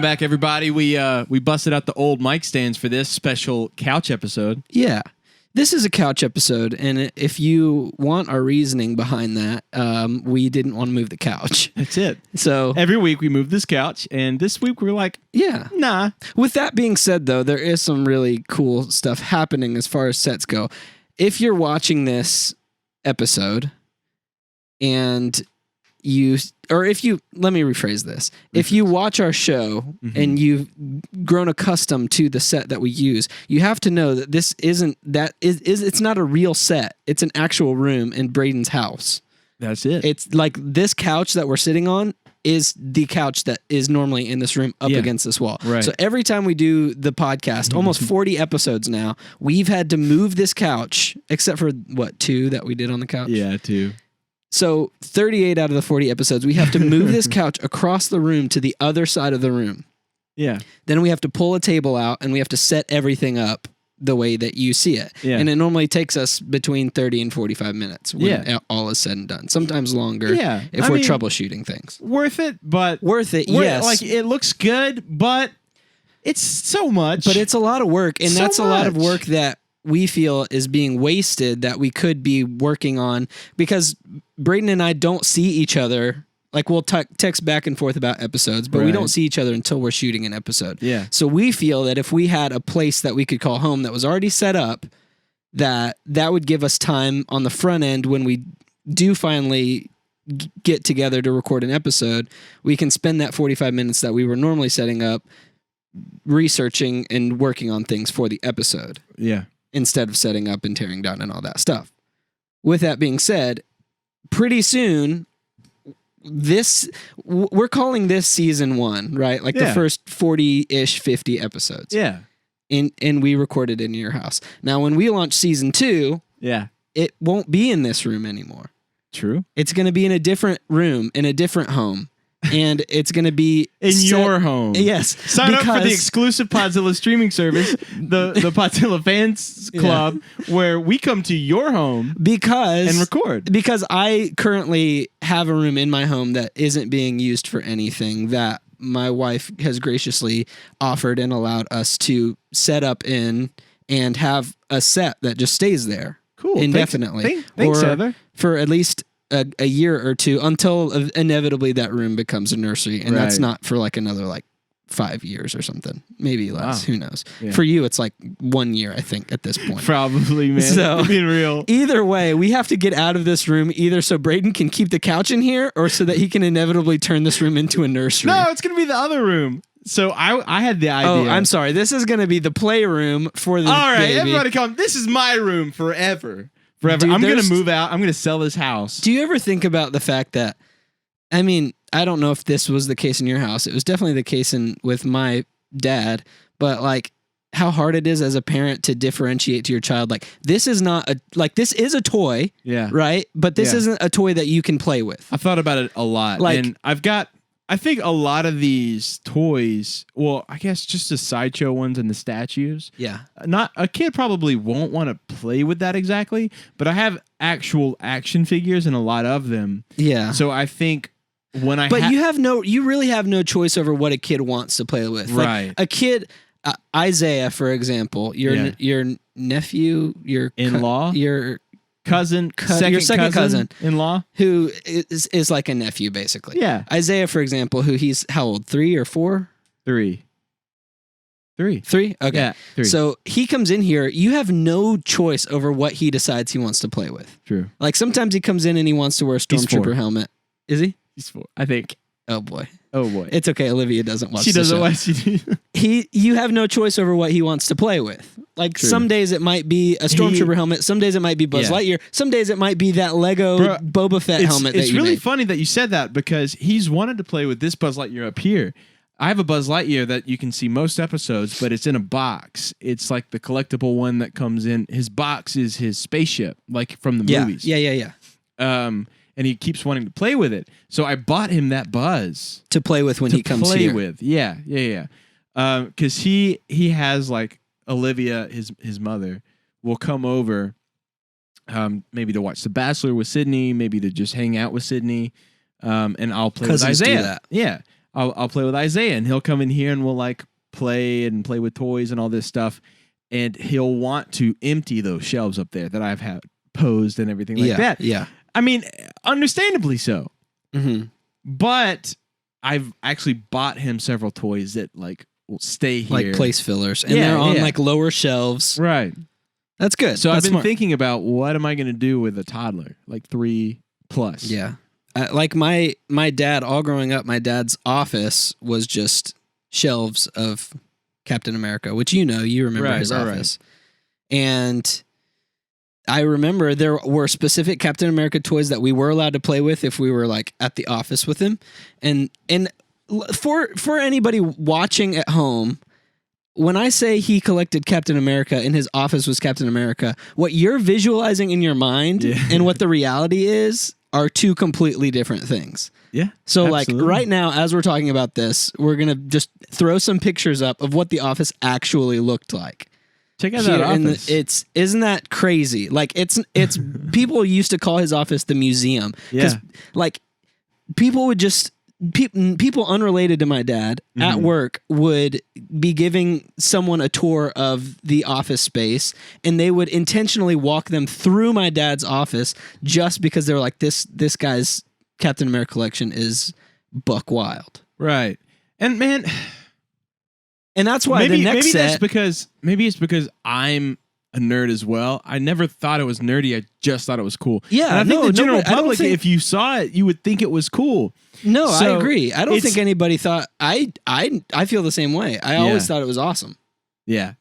Welcome back, everybody. We busted out the old mic stands for this special couch episode. Yeah. This is a couch episode, and if you want our reasoning behind that, we didn't want to move the couch. That's it. So every week we move this couch, and this week we're like, yeah, nah. With that being said, though, there is some really cool stuff happening as far as sets go. If you're watching this episode, and let me rephrase this. If you watch our show and you've grown accustomed to the set that we use, you have to know that this it's not a real set. It's an actual room in Braden's house. That's it. It's like this couch that we're sitting on is the couch that is normally in this room up against this wall. Right. So every time we do the podcast, almost 40 episodes now, we've had to move this couch, except for 2 that we did on the couch? Yeah, 2. So 38 out of the 40 episodes, we have to move this couch across the room to the other side of the room. Yeah. Then we have to pull a table out and we have to set everything up the way that you see it. Yeah. And it normally takes us between 30 and 45 minutes when all is said and done. Sometimes longer if we're troubleshooting things. Worth it, but... Yes. Like, it looks good, but it's so much. But it's a lot of work, and that's a lot of work that we feel is being wasted that we could be working on, because Braden and I don't see each other. Like, we'll text back and forth about episodes, but we don't see each other until we're shooting an episode. Yeah. So we feel that if we had a place that we could call home that was already set up, that would give us time on the front end when we do finally get together to record an episode. We can spend that 45 minutes that we were normally setting up researching and working on things for the episode. Yeah. Instead of setting up and tearing down and all that stuff. With that being said, pretty soon, we're calling this season 1, right? Like the first 40-ish, 50 episodes. Yeah. And we recorded in your house. Now, when we launch season 2, it won't be in this room anymore. True. It's going to be in a different room, in a different home. And it's going to be in your home. Yes. Sign up for the exclusive Podzilla streaming service, the Podzilla Fans Club, where we come to your home and record. Because I currently have a room in my home that isn't being used for anything, that my wife has graciously offered and allowed us to set up in and have a set that just stays there. Cool. Indefinitely. Thanks, Heather. For at least a year or two, until inevitably that room becomes a nursery, and that's not for like another 5 years or something, maybe less. Who knows? Yeah. For you, it's like 1 year, I think, at this point. Probably, man. So being real. Either way, we have to get out of this room, either so Braden can keep the couch in here, or so that he can inevitably turn this room into a nursery. No, it's gonna be the other room. So I had the idea. Oh, I'm sorry. This is gonna be the playroom for the All right, baby. everybody, come. This is my room forever. Dude, I'm going to move out. I'm going to sell this house. Do you ever think about the fact that, I mean, I don't know if this was the case in your house. It was definitely the case with my dad, but how hard it is as a parent to differentiate to your child. This is not this is a toy. Yeah. Right. But this isn't a toy that you can play with. I've thought about it a lot. And I think a lot of these toys, well, I guess just the sideshow ones and the statues. Yeah. Not a kid probably won't want to play with that exactly, but I have actual action figures and a lot of them. Yeah. So I think you really have no choice over what a kid wants to play with. Right. A kid, Isaiah, for example, your nephew, your in-law, your cousin, your second cousin in law, who is like a nephew, basically. Yeah. Isaiah, for example, who he's how old? 3 or 4? 3. 3. 3? Okay. Yeah, 3. So he comes in here. You have no choice over what he decides he wants to play with. True. Sometimes he comes in and he wants to wear a Stormtrooper helmet. Is he? He's 4, I think. Oh boy. It's okay. Olivia doesn't watch. She doesn't watch. You have no choice over what he wants to play with. Some days it might be a Stormtrooper helmet. Some days it might be Buzz Lightyear. Some days it might be that Lego Boba Fett helmet. It's really funny that you said that, because he's wanted to play with this Buzz Lightyear up here. I have a Buzz Lightyear that you can see most episodes, but it's in a box. It's like the collectible one that comes in. His box is his spaceship, like from the movies. Yeah. And he keeps wanting to play with it. So I bought him that Buzz to play with when he comes here. Yeah. Because he has Olivia, his mother, will come over, maybe to watch The Bachelor with Sydney, maybe to just hang out with Sydney, and I'll play with Isaiah. Do that. Yeah. I'll play with Isaiah, and he'll come in here and we'll like play with toys and all this stuff, and he'll want to empty those shelves up there that I've had posed and everything like that. Yeah. I mean, understandably so. Mm-hmm. But I've actually bought him several toys that like will stay here, like place fillers, and they're on like lower shelves. Right. That's good. So That's I've been smart. thinking about what am I going to do with a toddler, like 3+. Yeah. Like my dad, all growing up, my dad's office was just shelves of Captain America, which you remember his office. And I remember there were specific Captain America toys that we were allowed to play with if we were like at the office with him. And for anybody watching at home, when I say he collected Captain America and his office was Captain America, what you're visualizing in your mind and what the reality is are two completely different things. Yeah. So absolutely. like right now, as we're talking about this, we're going to just throw some pictures up of what the office actually looked like. Check out that office. Isn't that crazy? Like it's people used to call his office the museum. Yeah. Like people would just people unrelated to my dad at work would be giving someone a tour of the office space, and they would intentionally walk them through my dad's office just because they were like, this guy's Captain America collection is buck wild. Right. And man, and that's why the next set, maybe it's because I'm a nerd as well. I never thought it was nerdy. I just thought it was cool. Yeah, and I think the general public, think, if you saw it, you would think it was cool. No, so I agree. I don't think anybody thought. I feel the same way. I always thought it was awesome. Yeah,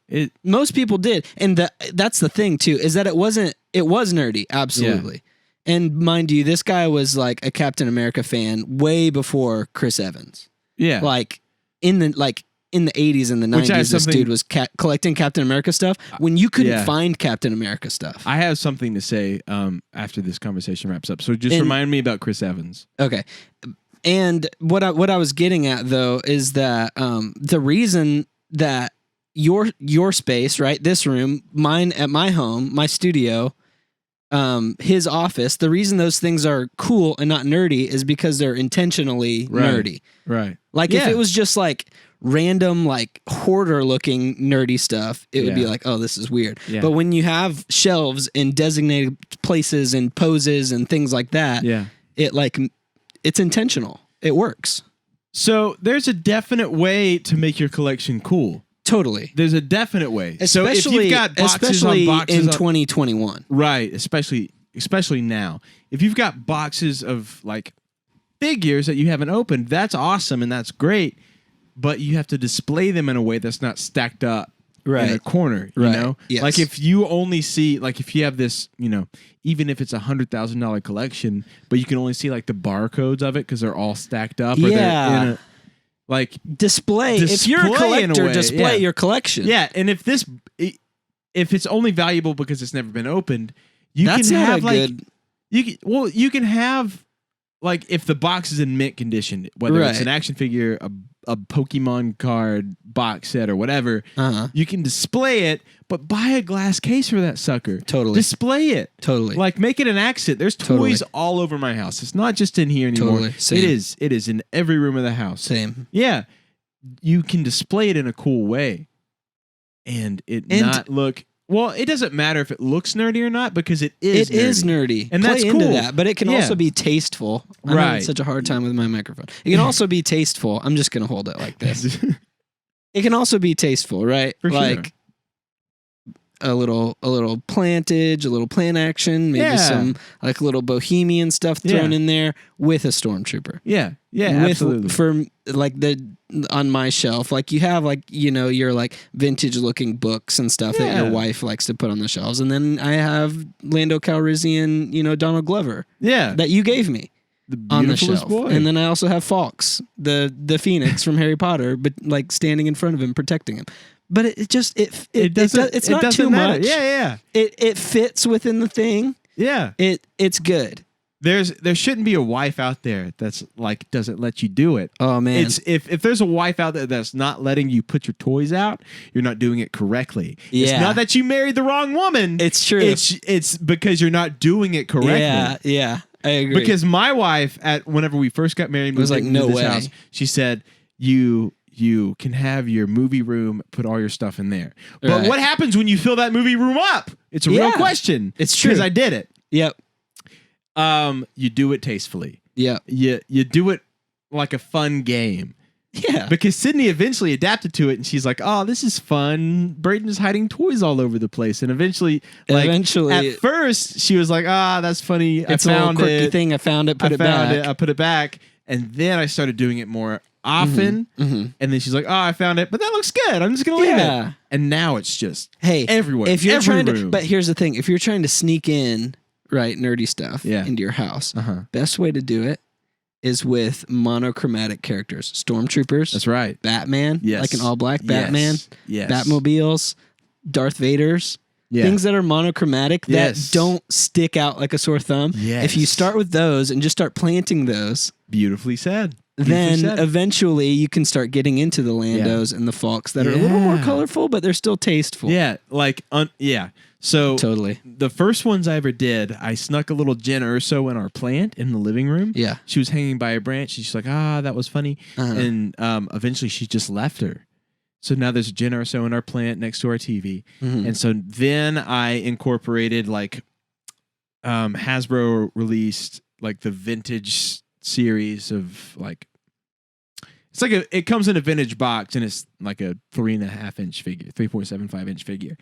most people did, and that's the thing too, is that it was nerdy, absolutely. Yeah. And mind you, this guy was like a Captain America fan way before Chris Evans. Yeah, like in the 80s and the 90s, this dude was collecting Captain America stuff when you couldn't find Captain America stuff. I have something to say after this conversation wraps up. So just remind me about Chris Evans. Okay. And what I was getting at though is that the reason that your space, right, this room, mine at my home, my studio, his office, the reason those things are cool and not nerdy is because they're intentionally nerdy. Right. Like if it was just like random like hoarder looking nerdy stuff, it would be like, oh, this is weird. Yeah. But when you have shelves in designated places and poses and things like that, it's intentional. It works. So there's a definite way to make your collection cool. Totally. There's a definite way. Especially, so if you've got boxes on boxes in 2021. Right. Especially now. If you've got boxes of like figures that you haven't opened, that's awesome and that's great. But you have to display them in a way that's not stacked up in a corner, you know? Yes. Like if you only see, like if you have this, even if it's $100,000 collection, but you can only see like the barcodes of it because they're all stacked up. Or they're in a, like display. If you're a collector, display your collection. Yeah, and if it's only valuable because it's never been opened, you can have like if the box is in mint condition, whether it's an action figure, a Pokemon card box set or whatever, you can display it, but buy a glass case for that sucker. Totally. Display it. Totally. Like make it an accent. There's toys all over my house. It's not just in here anymore. Totally. Same. It is in every room of the house. Same. Yeah. You can display it in a cool way and not look. Well, it doesn't matter if it looks nerdy or not because it is nerdy. It is nerdy. And that's cool. That, but it can also be tasteful. I'm having such a hard time with my microphone. It can also be tasteful. I'm just going to hold it like this. It can also be tasteful, right? For like sure. a little plantage, a little plant action, maybe some like little bohemian stuff thrown in there with a stormtrooper. Yeah. Yeah, absolutely. For like on my shelf, like you have like, your like vintage looking books and stuff that your wife likes to put on the shelves. And then I have Lando Calrissian, Donald Glover. Yeah. That you gave me. On the shelf. Boy. And then I also have Fawkes, the Phoenix from Harry Potter, but like standing in front of him, protecting him. But it's not too much. Yeah. It fits within the thing. Yeah. It's good. There shouldn't be a wife out there that's like doesn't let you do it. Oh man. If there's a wife out there that's not letting you put your toys out, you're not doing it correctly. Yeah. It's not that you married the wrong woman. It's true. It's because you're not doing it correctly. Yeah. I agree. Because my wife, whenever we first got married, was like, no way. house, she said, you can have your movie room, put all your stuff in there. But Right. what happens when you fill that movie room up? It's a real question. It's true. Because I did it. Yep. You do it tastefully. Yep. You do it like a fun game. Yeah. Because Sydney eventually adapted to it, and she's like, "Oh, this is fun." Braden is hiding toys all over the place, and eventually, at first, she was like, "Ah, that's funny. It's I a little found quirky it. thing. I found it. Put I it found back. it. I put it back." And then I started doing it more often, and then she's like, "Oh, I found it, but that looks good. I'm just gonna leave it." And now it's just everywhere. If you're every trying room. to, but here's the thing: if you're trying to sneak in nerdy stuff into your house, best way to do it is with monochromatic characters. Stormtroopers. That's right. Batman. Yes. Like an all black Batman. Yes. Batmobiles. Darth Vaders. Yeah. Things that are monochromatic that Yes. don't stick out like a sore thumb. Yes. If you start with those and just start planting those, Beautifully said. then eventually you can start getting into the Landos and the Falks that are a little more colorful, but they're still tasteful. Yeah. So Totally. the first ones I ever did, I snuck a little Jen Urso in our plant in the living room. Yeah. She was hanging by a branch. She's like, that was funny. And eventually she just left her. So now there's a Jen Urso in our plant next to our TV. And so then I incorporated Hasbro released like the vintage series of it comes in a vintage box and it's like a 3.5 inch figure, 3.75 inch figure.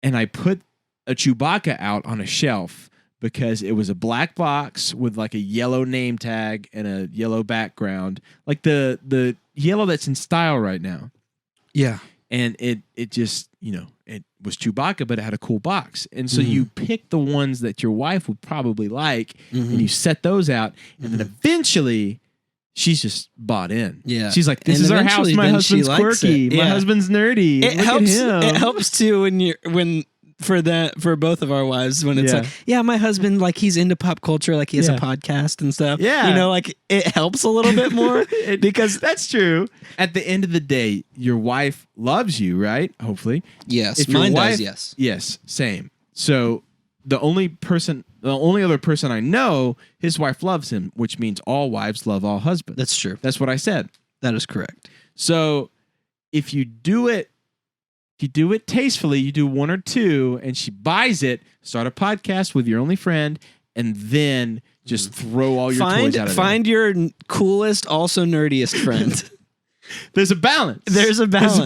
And I put a Chewbacca out on a shelf because it was a black box with like a yellow name tag and a yellow background, like the yellow that's in style right now. Yeah. And it just, it was Chewbacca, but it had a cool box. And so you pick the ones that your wife would probably like and you set those out. And then eventually she's just bought in. Yeah. She's like, this is our house. My husband's quirky. My husband's nerdy. It Look helps. at him. It helps too for both of our wives when it's like, my husband, like he's into pop culture, like he has a podcast and stuff. Yeah. Like it helps a little bit more because that's true. At the end of the day, your wife loves you, right? Hopefully. Yes. If Mine your wife, does, yes. Yes, same. So the only other person I know, his wife loves him, which means all wives love all husbands. That's true. That's what I said. That is correct. So if you do it tastefully, you do one or two, and she buys it, start a podcast with your only friend, and then just throw all your toys out of Find your coolest, also nerdiest friend. There's a balance. There's a balance.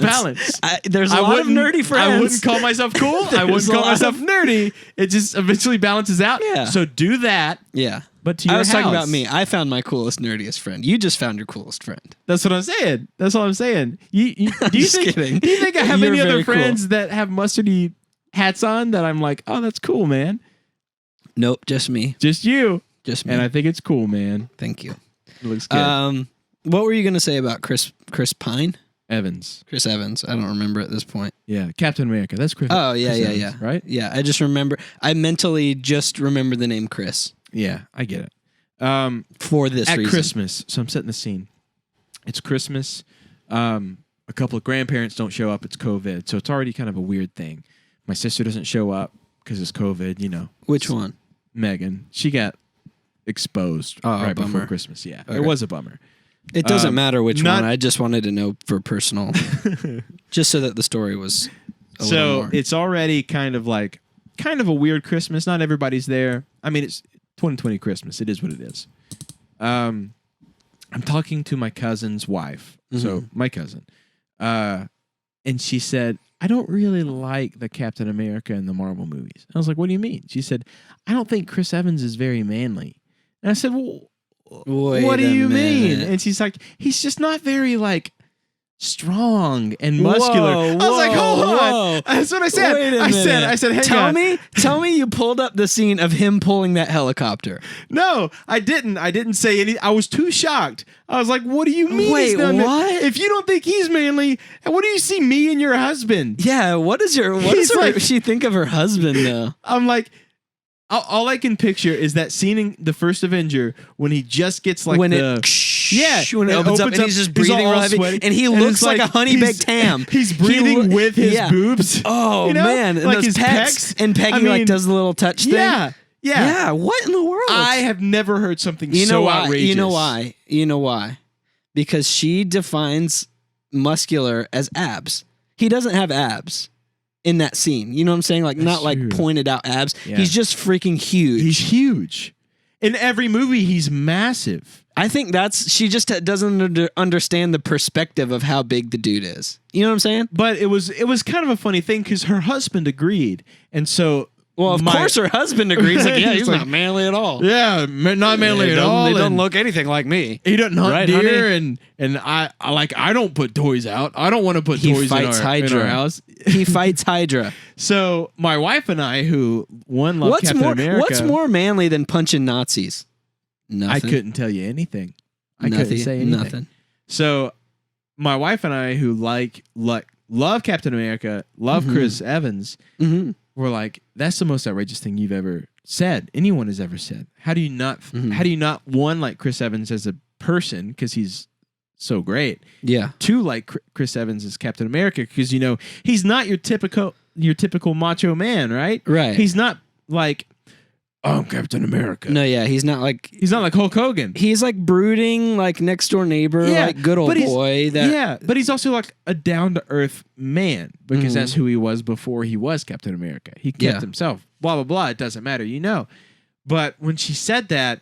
There's a lot of nerdy friends. I wouldn't call myself cool. I wouldn't call myself nerdy. It just eventually balances out. Yeah. So do that. Yeah. But to your I was house. talking about me. I found my coolest, nerdiest friend. You just found your coolest friend. That's what I'm saying. That's all I'm saying. Do you think I have You're any other very cool. friends that have mustardy hats on that I'm like, oh, that's cool, man? Nope, just me. Just you. Just me. And I think it's cool, man. Thank you. It looks good. What were you going to say about Chris Pine? Evans. Chris Evans. I don't remember at this point. Yeah, Captain America. That's Chris. Oh, yeah, Chris yeah, Evans, yeah. Right? Yeah, I just remember. I mentally just remember the name Chris. Yeah, I get it. For this at reason. Christmas, so I'm setting the scene. It's Christmas. A couple of grandparents don't show up. It's COVID, so it's already kind of a weird thing. My sister doesn't show up because it's COVID. Which one? Megan. She got exposed right before Christmas. Yeah, Okay. it was a bummer. It doesn't matter which one. I just wanted to know for personal, just so that the story was. So it's already kind of a weird Christmas. Not everybody's there. I mean, it's 2020 Christmas. It is what it is. I'm talking to my cousin's wife. So my cousin, and she said, I don't really like the Captain America and the Marvel movies. I was like, what do you mean? She said, I don't think Chris Evans is very manly. And I said, well, what do you mean? And she's like, he's just not very strong and muscular. I was like, hold on. That's what I said. I said, hang on. Tell me you pulled up the scene of him pulling that helicopter. No, I didn't. I didn't say any. I was too shocked. I was like, what do you mean? Wait, what? If you don't think he's manly, what do you see me and your husband? Yeah, what does she think of her husband though? I'm like, all I can picture is that scene in the first Avenger when he just gets when it opens up and he's just breathing real heavy, and he looks like a honey baked ham. He's breathing with his boobs. Oh man, and like those his pecs. And Peggy does the little touch thing. Yeah, Yeah, what in the world? I have never heard something You know so why? outrageous. You know why? Because she defines muscular as abs. He doesn't have abs in that scene. You know what I'm saying? Like, That's not like true. pointed out abs. Yeah. He's just freaking huge. He's huge. In every movie, he's massive. I think she just doesn't understand the perspective of how big the dude is. You know what I'm saying? But it was kind of a funny thing because her husband agreed, and so Well, of course her husband agrees. Like, yeah, he's like, not manly at all. yeah, not manly at all. He doesn't and look anything like me. he doesn't hunt Right, deer, honey? and I don't put toys out. I don't want to put He toys fights in our Hydra. house. He fights Hydra. So my wife and I, who one love Captain America, What's more manly than punching Nazis? Nothing. I couldn't tell you anything. I couldn't say anything. Nothing. So my wife and I, who love Captain America, love Chris Evans, were like, that's the most outrageous thing you've ever said. Anyone has ever said. How do you not? How do you not one like Chris Evans as a person because he's so great? Yeah. Two, like Chris Evans as Captain America because he's not your typical macho man, right? Right. He's not like, I'm Captain America. No, yeah, he's not like Hulk Hogan. he's like brooding, like next door neighbor, like good old boy. But he's also like a down to earth man because that's who he was before he was Captain America. He kept himself. Blah blah blah. It doesn't matter, But when she said that,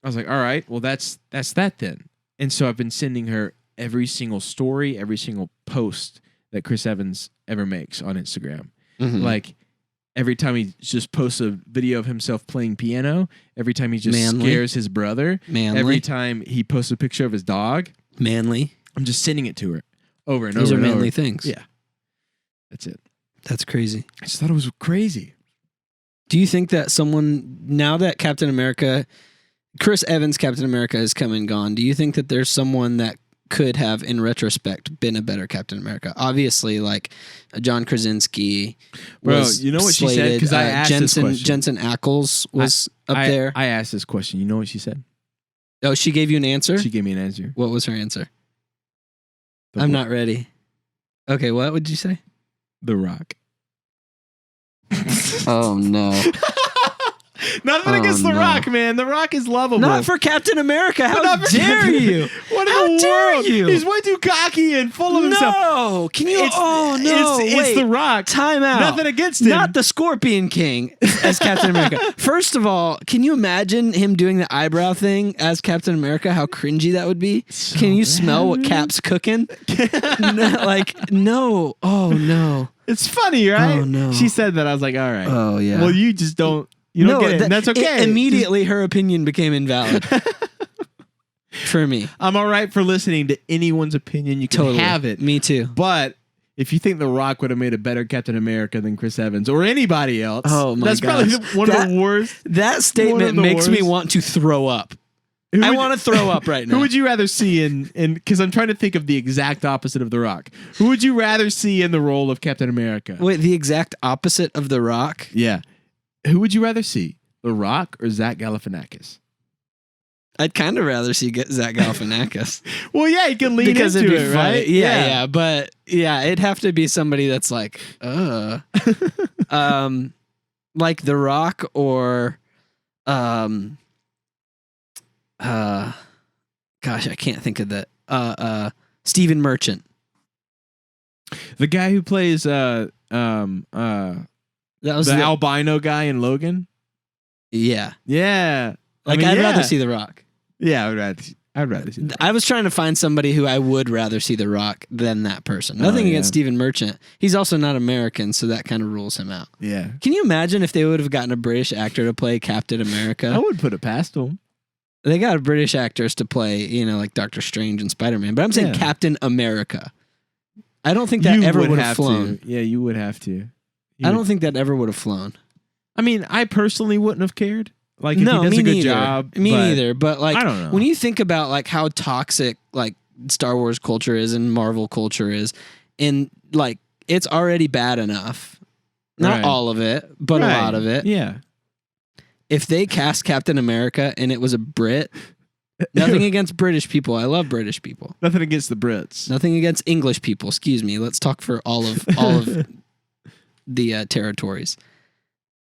I was like, all right, well that's that then. And so I've been sending her every single story, every single post that Chris Evans ever makes on Instagram. Like every time he just posts a video of himself playing piano, every time he just scares his brother, every time he posts a picture of his dog, manly. I'm just sending it to her over and These over. are and manly over. things. Yeah, that's it. That's crazy. I just thought it was crazy. Do you think that now that Captain America, Chris Evans, Captain America has come and gone, do you think that there's someone that could have, in retrospect, been a better Captain America? Obviously, like John Krasinski was you know what slated. she said? Because I asked this question. Jensen Ackles was up there. I asked this question. You know what she said? Oh, she gave you an answer? She gave me an answer. What was her answer? I'm not ready. Okay, what would you say? The Rock. Oh, no. Nothing against The Rock, man. The Rock is lovable. Not for Captain America. How not for dare Captain- you? What in How the dare world? you? He's way too cocky and full of himself. No. Can you? It's Wait. The Rock. Time out. Nothing against him. Not the Scorpion King as Captain America. First of all, can you imagine him doing the eyebrow thing as Captain America? How cringy that would be. So Can you bad. smell what Cap's cooking? No. Oh, no. It's funny, right? Oh, no. She said that. I was like, all right. Oh, yeah. Well, you just don't. You don't get it. And that's okay. Immediately, her opinion became invalid for me. I'm all right for listening to anyone's opinion. You can Totally. have it. Me too. But if you think The Rock would have made a better Captain America than Chris Evans or anybody else, Oh, my that's gosh. probably one of the worst. That statement the makes me worst. want to throw up. I want to throw up right now. Who would you rather see in because I'm trying to think of the exact opposite of The Rock. Who would you rather see in the role of Captain America? Wait, the exact opposite of The Rock? Yeah. Who would you rather see? The Rock or Zach Galifianakis? I'd kind of rather see Zach Galifianakis. Well, yeah, you can lean because into it'd be it, funny. right? Yeah, but yeah, it'd have to be somebody that's like, like The Rock or, gosh, I can't think of that. Stephen Merchant. The guy who plays That was the albino guy in Logan. yeah. Yeah, Like I'd rather see The Rock. Yeah, I'd rather see. I was trying to find somebody who I would rather see The Rock than that person. Nothing against Stephen Merchant. He's also not American, so that kind of rules him out. Yeah. Can you imagine if they would have gotten a British actor to play Captain America? I would put it past him. They got British actors to play, like Doctor Strange and Spider-Man. But I'm saying Captain America. I don't think that ever would have flown. Yeah, you would have to. I don't think that ever would have flown. I mean, I personally wouldn't have cared. Like, if No, he does me a good neither. job. Me neither. But like, I don't know. when you think about like how toxic like Star Wars culture is and Marvel culture is, and like it's already bad enough. Not Right. all of it, but a Right. lot of it. Yeah. If they cast Captain America and it was a Brit, nothing against British people. I love British people. Nothing against the Brits. Nothing against English people. Excuse me. Let's talk for all of the territories.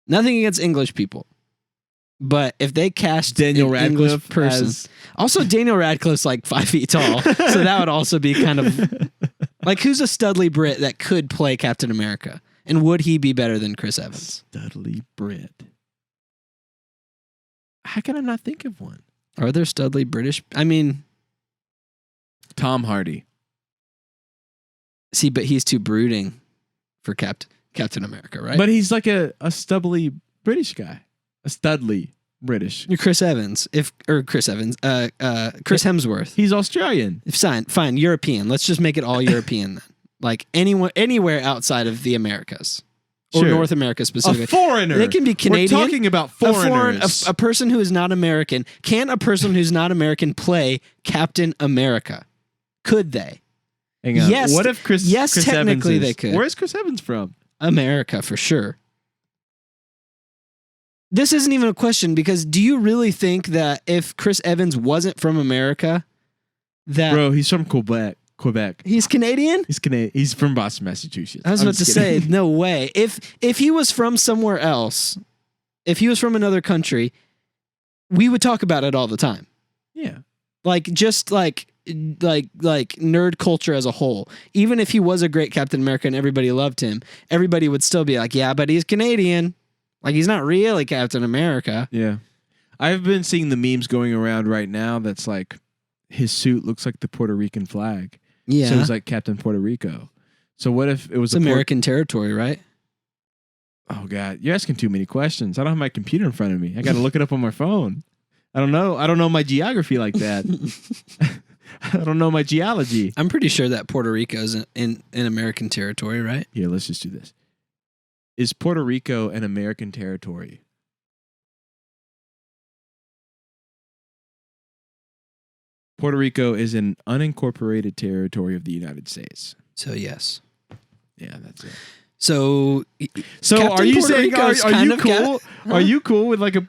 Nothing against English people. But if they cast Daniel an English Radcliffe person, as- also Daniel Radcliffe's like 5 feet tall, so that would also be kind of like who's a Studley Brit that could play Captain America, and would he be better than Chris Evans? Studley Brit. How can I not think of one? Are there Studley British? I mean, Tom Hardy. see, but he's too brooding for Captain America, right? But he's like a stubbly British guy. A Studley British. Chris Evans, Chris Hemsworth. He's Australian. Fine, European. Let's just make it all European then. Like anywhere outside of the Americas. Or Sure. North America specifically. A foreigner. They can be Canadian. We're talking about foreigners. A person who is not American. Can a person who's not American play Captain America? Could they? Hang on. Yes. What if Chris Technically Evans they could. Where's Chris Evans from? America, for sure. This isn't even a question, because do you really think that if Chris Evans wasn't from America, that Bro, he's from Quebec. he's Canadian? He's Canadian. He's from Boston, Massachusetts. I was I'm about to just say, kidding. no way. If he was from somewhere else, if he was from another country, we would talk about it all the time. Yeah. Like just like nerd culture as a whole. Even if he was a great Captain America and everybody loved him, everybody would still be like, yeah, but he's Canadian. Like he's not really Captain America. Yeah. I've been seeing the memes going around right now that's like his suit looks like the Puerto Rican flag. Yeah. So he's like Captain Puerto Rico. So what if it was it's American territory, right? Oh God, you're asking too many questions. I don't have my computer in front of me. I got to look it up on my phone. I don't know my geography like that. I don't know my geology. I'm pretty sure that Puerto Rico is in American territory, right? Here, let's just do this. Is Puerto Rico an American territory? Puerto Rico is an unincorporated territory of the United States. So yes. Yeah, that's it. So So Captain are you Puerto saying Rico's are kind you of cool? Are you cool with like a?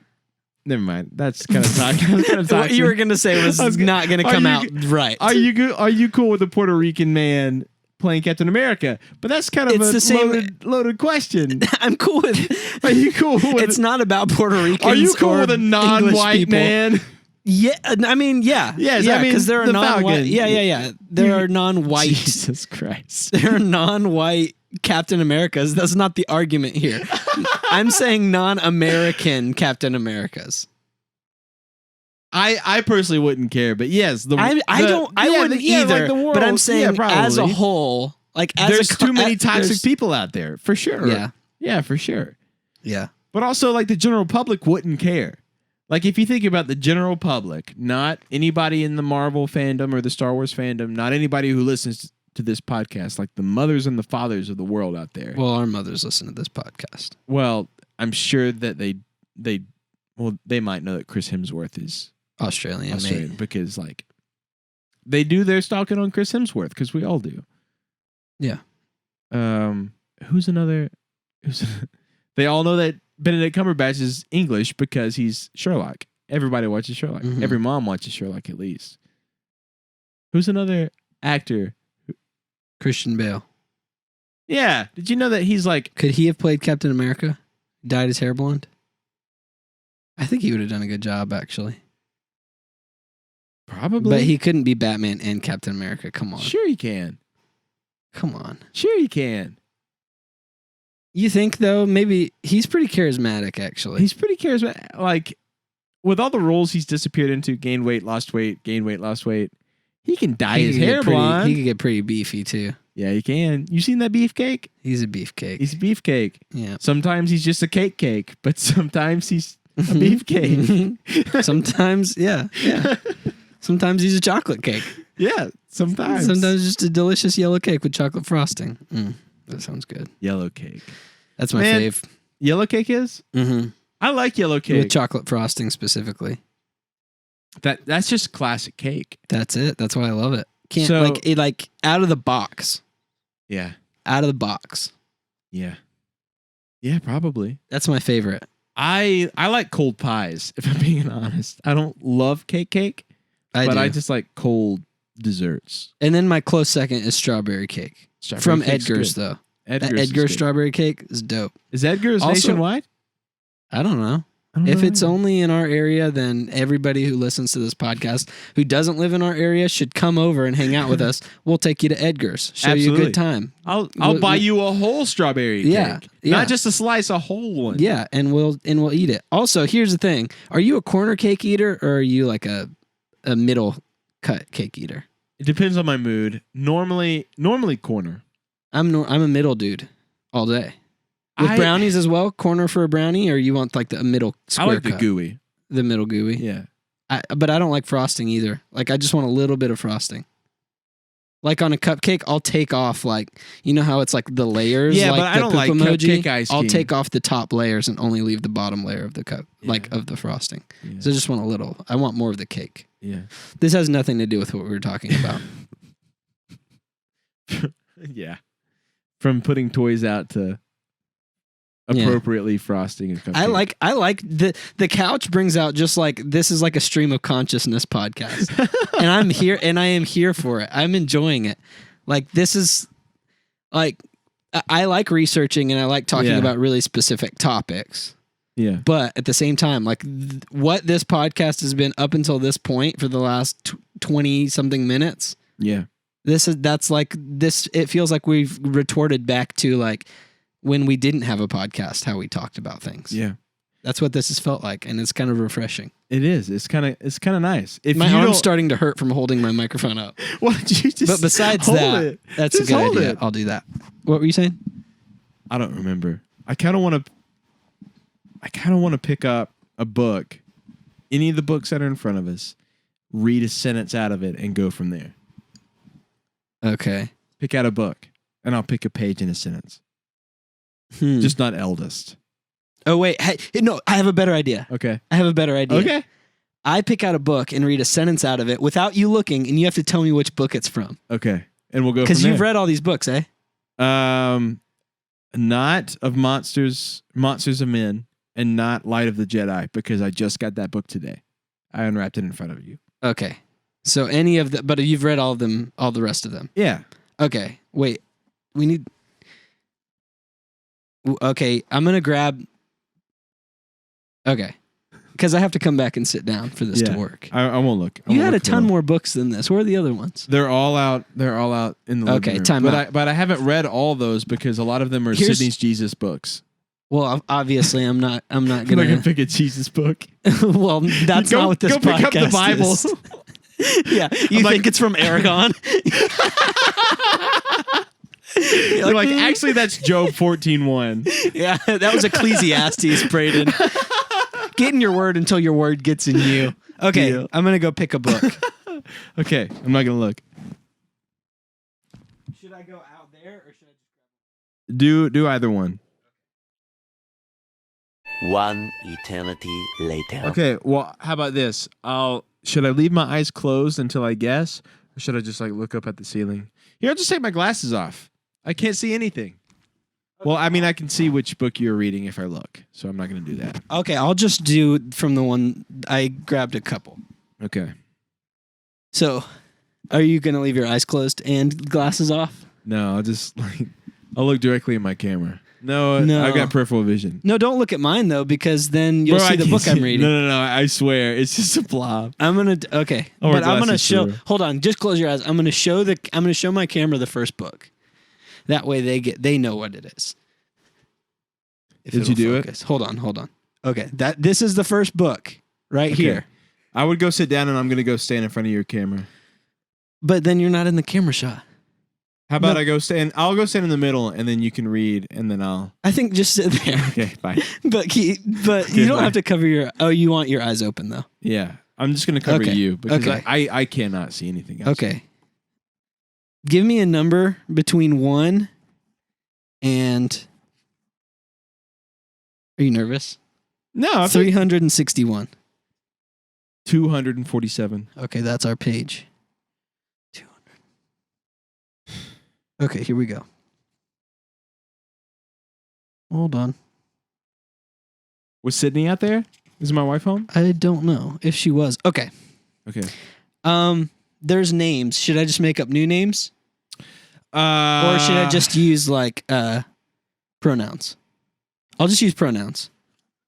Never mind. That's kind of toxic. what you were gonna say was not gonna come out right. Are you cool with a Puerto Rican man playing Captain America? But that's kind of It's the same- loaded question. I'm cool with. Are you cool with? It's not about Puerto Ricans. Are you cool or with a English non-white people. man? Yeah, I mean, yeah. Yes, yeah, I mean, because there are the non-white. Falcon. Yeah. There are non-white. Jesus Christ. There are non-white Captain Americas. That's not the argument here. I'm saying non-American Captain Americas. I personally wouldn't care, but yes, I wouldn't either. Like the world, but I'm saying as a probably. whole, like as There's too many toxic there's- people out there for sure. Yeah, for sure. yeah. But also, like the general public wouldn't care. Like if you think about the general public, not anybody in the Marvel fandom or the Star Wars fandom, not anybody who listens to this podcast, like the mothers and the fathers of the world out there. Well, our mothers listen to this podcast. Well, I'm sure that they might know that Chris Hemsworth is Australian, mate. because like they do their stalking on Chris Hemsworth because we all do. Yeah. Who's another? They all know that Benedict Cumberbatch is English because he's Sherlock. Everybody watches Sherlock. Mhm. Every mom watches Sherlock at least. Who's another actor? Christian Bale. Yeah. Did you know that he's like? Could he have played Captain America? Dyed his hair blonde? I think he would have done a good job, actually. Probably. But he couldn't be Batman and Captain America. Come on. Sure he can. Come on. Sure he can. You think, though, maybe he's pretty charismatic, actually. He's pretty charismatic. Like, with all the roles he's disappeared into, gained weight, lost weight, gained weight, lost weight, he can dye his hair blonde. He could get pretty beefy, too. Yeah, he can. You seen that beefcake? He's a beefcake. He's a beefcake. Yeah. Sometimes he's just a cake, but sometimes he's a beefcake. Sometimes, yeah. Sometimes he's a chocolate cake. Yeah, sometimes. Sometimes just a delicious yellow cake with chocolate frosting. That sounds good. Yellow cake. That's my Man, fave. Yellow cake is? Mm-hmm. I like yellow cake. With chocolate frosting specifically. That's just classic cake. That's it. That's why I love it. Can't So- like out of the box. Yeah. Out of the box. Yeah. Yeah, probably. That's my favorite. I like cold pies, if I'm being honest. I don't love cake, but do. I just like cold desserts. And then my close second is strawberry cake. Strawberry From cake's Edgar's, good. though. Edgar's That is Edgar's good. strawberry cake is dope. Is Edgar's Also- nationwide? I don't know. If it's only in our area, then everybody who listens to this podcast who doesn't live in our area should come over and hang out with us. We'll take you to Edgar's, show you a good time. I'll buy you a whole strawberry cake. Not just a slice, a whole one. Yeah, and we'll eat it. Also, here's the thing: are you a corner cake eater or are you like a middle cut cake eater? It depends on my mood. Normally corner. I'm a middle dude all day. With brownies as well, corner for a brownie, or you want like the middle square I like cut? the gooey. The middle gooey. Yeah. But I don't like frosting either. Like I just want a little bit of frosting. Like on a cupcake, I'll take off like, you know how it's like the layers? Yeah, like but I the don't poop like emoji? cupcake ice I'll cream. take off the top layers and only leave the bottom layer of the cup, like of the frosting. Yeah. So I just want a little. I want more of the cake. Yeah. This has nothing to do with what we were talking about. Yeah. From putting toys out to appropriately frosting a cupcake. I like the couch brings out just like this is like a stream of consciousness podcast. And I'm here and I am here for it. I'm enjoying it. Like this is like I like researching and I like talking about really specific topics. Yeah. But at the same time, like what this podcast has been up until this point for the last 20 something minutes. Yeah. That's like this. It feels like we've retorted back to like when we didn't have a podcast, how we talked about things. Yeah. That's what this has felt like, and it's kind of refreshing. It is. It's kind of nice. If my you arm's don't- starting to hurt from holding my microphone up. Why don't you just But besides hold that, it? that's Just a good hold idea. it. I'll do that. What were you saying? I don't remember. I kind of want to pick up a book, any of the books that are in front of us, read a sentence out of it, and go from there. Okay. Pick out a book, and I'll pick a page in a sentence. Just not eldest. Oh wait, hey, no, I have a better idea. Okay. I have a better idea. Okay. I pick out a book and read a sentence out of it without you looking, and you have to tell me which book it's from. Okay. And we'll go from Because there. you've read all these books, eh? Not of Monsters of Men, and not Light of the Jedi, because I just got that book today. I unwrapped it in front of you. Okay. So any of the, but you've read all of them, all the rest of them. Yeah. Okay. Wait. We need. Okay. I'm gonna grab. Okay. Because I have to come back and sit down for this to work. I won't look. You had a ton more books than this. Where are the other ones? They're all out. They're all out in the living room. time out. But I haven't read all those because a lot of them are Sydney's Jesus books. Well, obviously, I'm not I'm not gonna. gonna pick a Jesus book. Well, that's not what this go pick podcast up the Bible. is. Yeah, you think it's from Aragon? You're like, actually, that's Job 14:1. Yeah, that was Ecclesiastes, Braden. Get in your word until your word gets in you. Okay, Deal. I'm gonna go pick a book. Okay, I'm not gonna look. Should I go out there or should I? Do either one. One eternity later. Okay, well, how about this? Should I leave my eyes closed until I guess, or should I just like look up at the ceiling? Here, I'll just take my glasses off. I can't see anything. Well, I mean, I can see which book you're reading if I look, so I'm not going to do that. Okay, I'll just do from the one I grabbed a couple. Okay. So, are you gonna leave your eyes closed and glasses off? No, I'll look directly at my camera. No, No. I got peripheral vision. No, don't look at mine though, because then you'll Bro, see I the can book see- I'm reading. No, I swear, it's just a blob. I'm gonna okay, I'll wear but I'm gonna glasses show. through. Hold on, just close your eyes. I'm gonna show my camera the first book. That way they know what it is. If Did you it'll do it? focus. Hold on. Okay, this is the first book right Okay. here. I would go sit down and I'm going to go stand in front of your camera. But then you're not in the camera shot. How about No. I'll go stand in the middle and then you can read and then I'll. I think just sit there. Okay, bye. But you don't bye. have to cover your. Oh, you want your eyes open though. Yeah, I'm just going to cover Okay. you because Okay. I cannot see anything else. Okay. Give me a number between 1 and. Are you nervous? No, I'm 361. 247. Okay, that's our page. 200. Okay, here we go. Hold on. Was Sydney out there? Is my wife home? I don't know if she was. Okay. Okay. There's names. Should I just make up new names? Or should I just use like pronouns? I'll just use pronouns.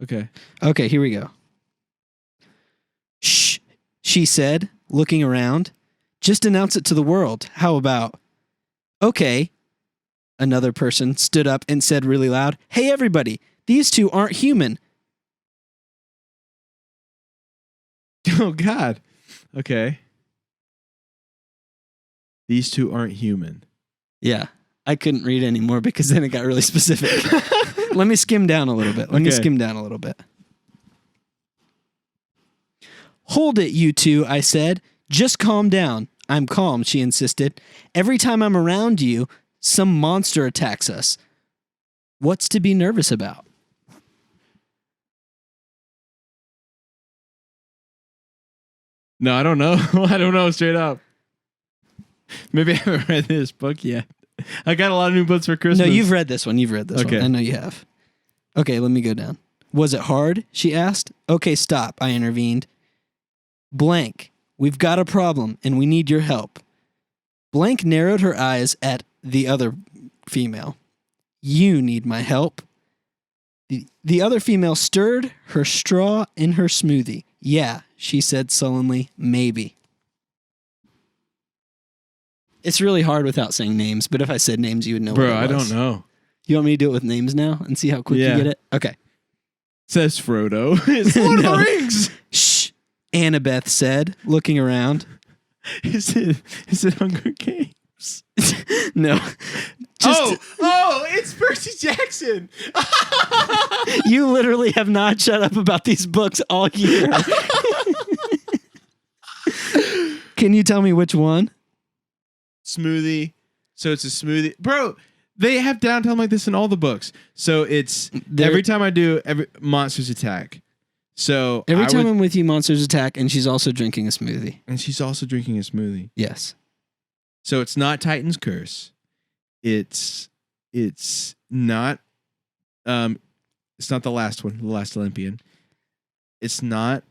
Okay. Okay, here we go. Shh, she said, looking around. Just announce it to the world. How about? Okay. Another person stood up and said really loud, "Hey, everybody, these two aren't human." Oh, God. Okay. These two aren't human. Yeah, I couldn't read anymore because then it got really specific. Let me skim down a little bit. Hold it, you two, I said. Just calm down. I'm calm, she insisted. Every time I'm around you, some monster attacks us. What's to be nervous about? No, I don't know. I don't know straight up. Maybe I haven't read this book yet. I got a lot of new books for Christmas. No, you've read this one. Okay. I know you have. Okay, let me go down. Was it hard? She asked. Okay, stop, I intervened. Blank, we've got a problem and we need your help. Blank narrowed her eyes at the other female. You need my help. The other female stirred her straw in her smoothie. Yeah, she said sullenly, maybe. It's really hard without saying names, but if I said names, you would know Bro, what it I was. don't know. You want me to do it with names now and see how quick Yeah. you get it? Okay. Says Frodo. It's Lord No. of the Rings. Shh, Annabeth said, looking around. Is it Hunger Games? No. It's Percy Jackson. You literally have not shut up about these books all year. Can you tell me which one? Smoothie. So it's a smoothie. Bro, they have downtime like this in all the books. So it's every time I do, monsters attack. So Every time I'm with you, monsters attack, and she's also drinking a smoothie. and she's also drinking a smoothie. Yes. So it's not Titan's Curse. It's not the last one, the last Olympian. It's not.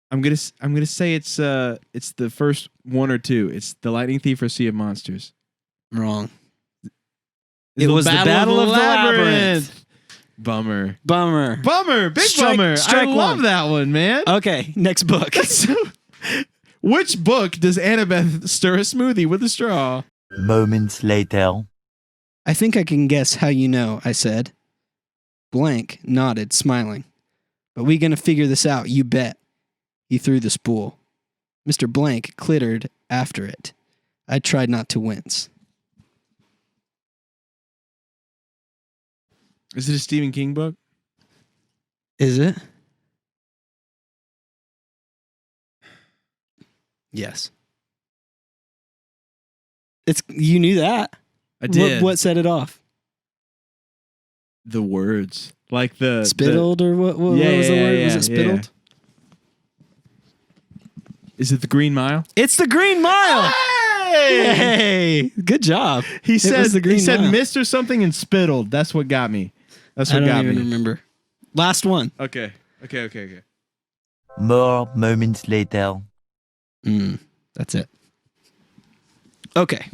I'm gonna say it's the first one or two. It's the Lightning Thief or Sea of Monsters. Wrong. It was the Battle of the Labyrinth. Bummer. Big Strike- bummer. strike I love one. that one, man. Okay, next book. Which book does Annabeth stir a smoothie with a straw? Moments later. I think I can guess how you know, I said. Blank nodded, smiling. But we gonna figure this out, you bet. He threw the spool. Mr. Blank clattered after it. I tried not to wince. Is it a Stephen King book? Is it? Yes. You knew that. I did. What set it off? The words, like the Spittled or what was the word? Was it spittled? Is it the Green Mile? It's the Green Mile. Hey, good job. He said was the Green Mile. Mr. something and spittled. That's what got me. That's I what don't got even me. remember. Last one. Okay. More moments later. That's it. Okay.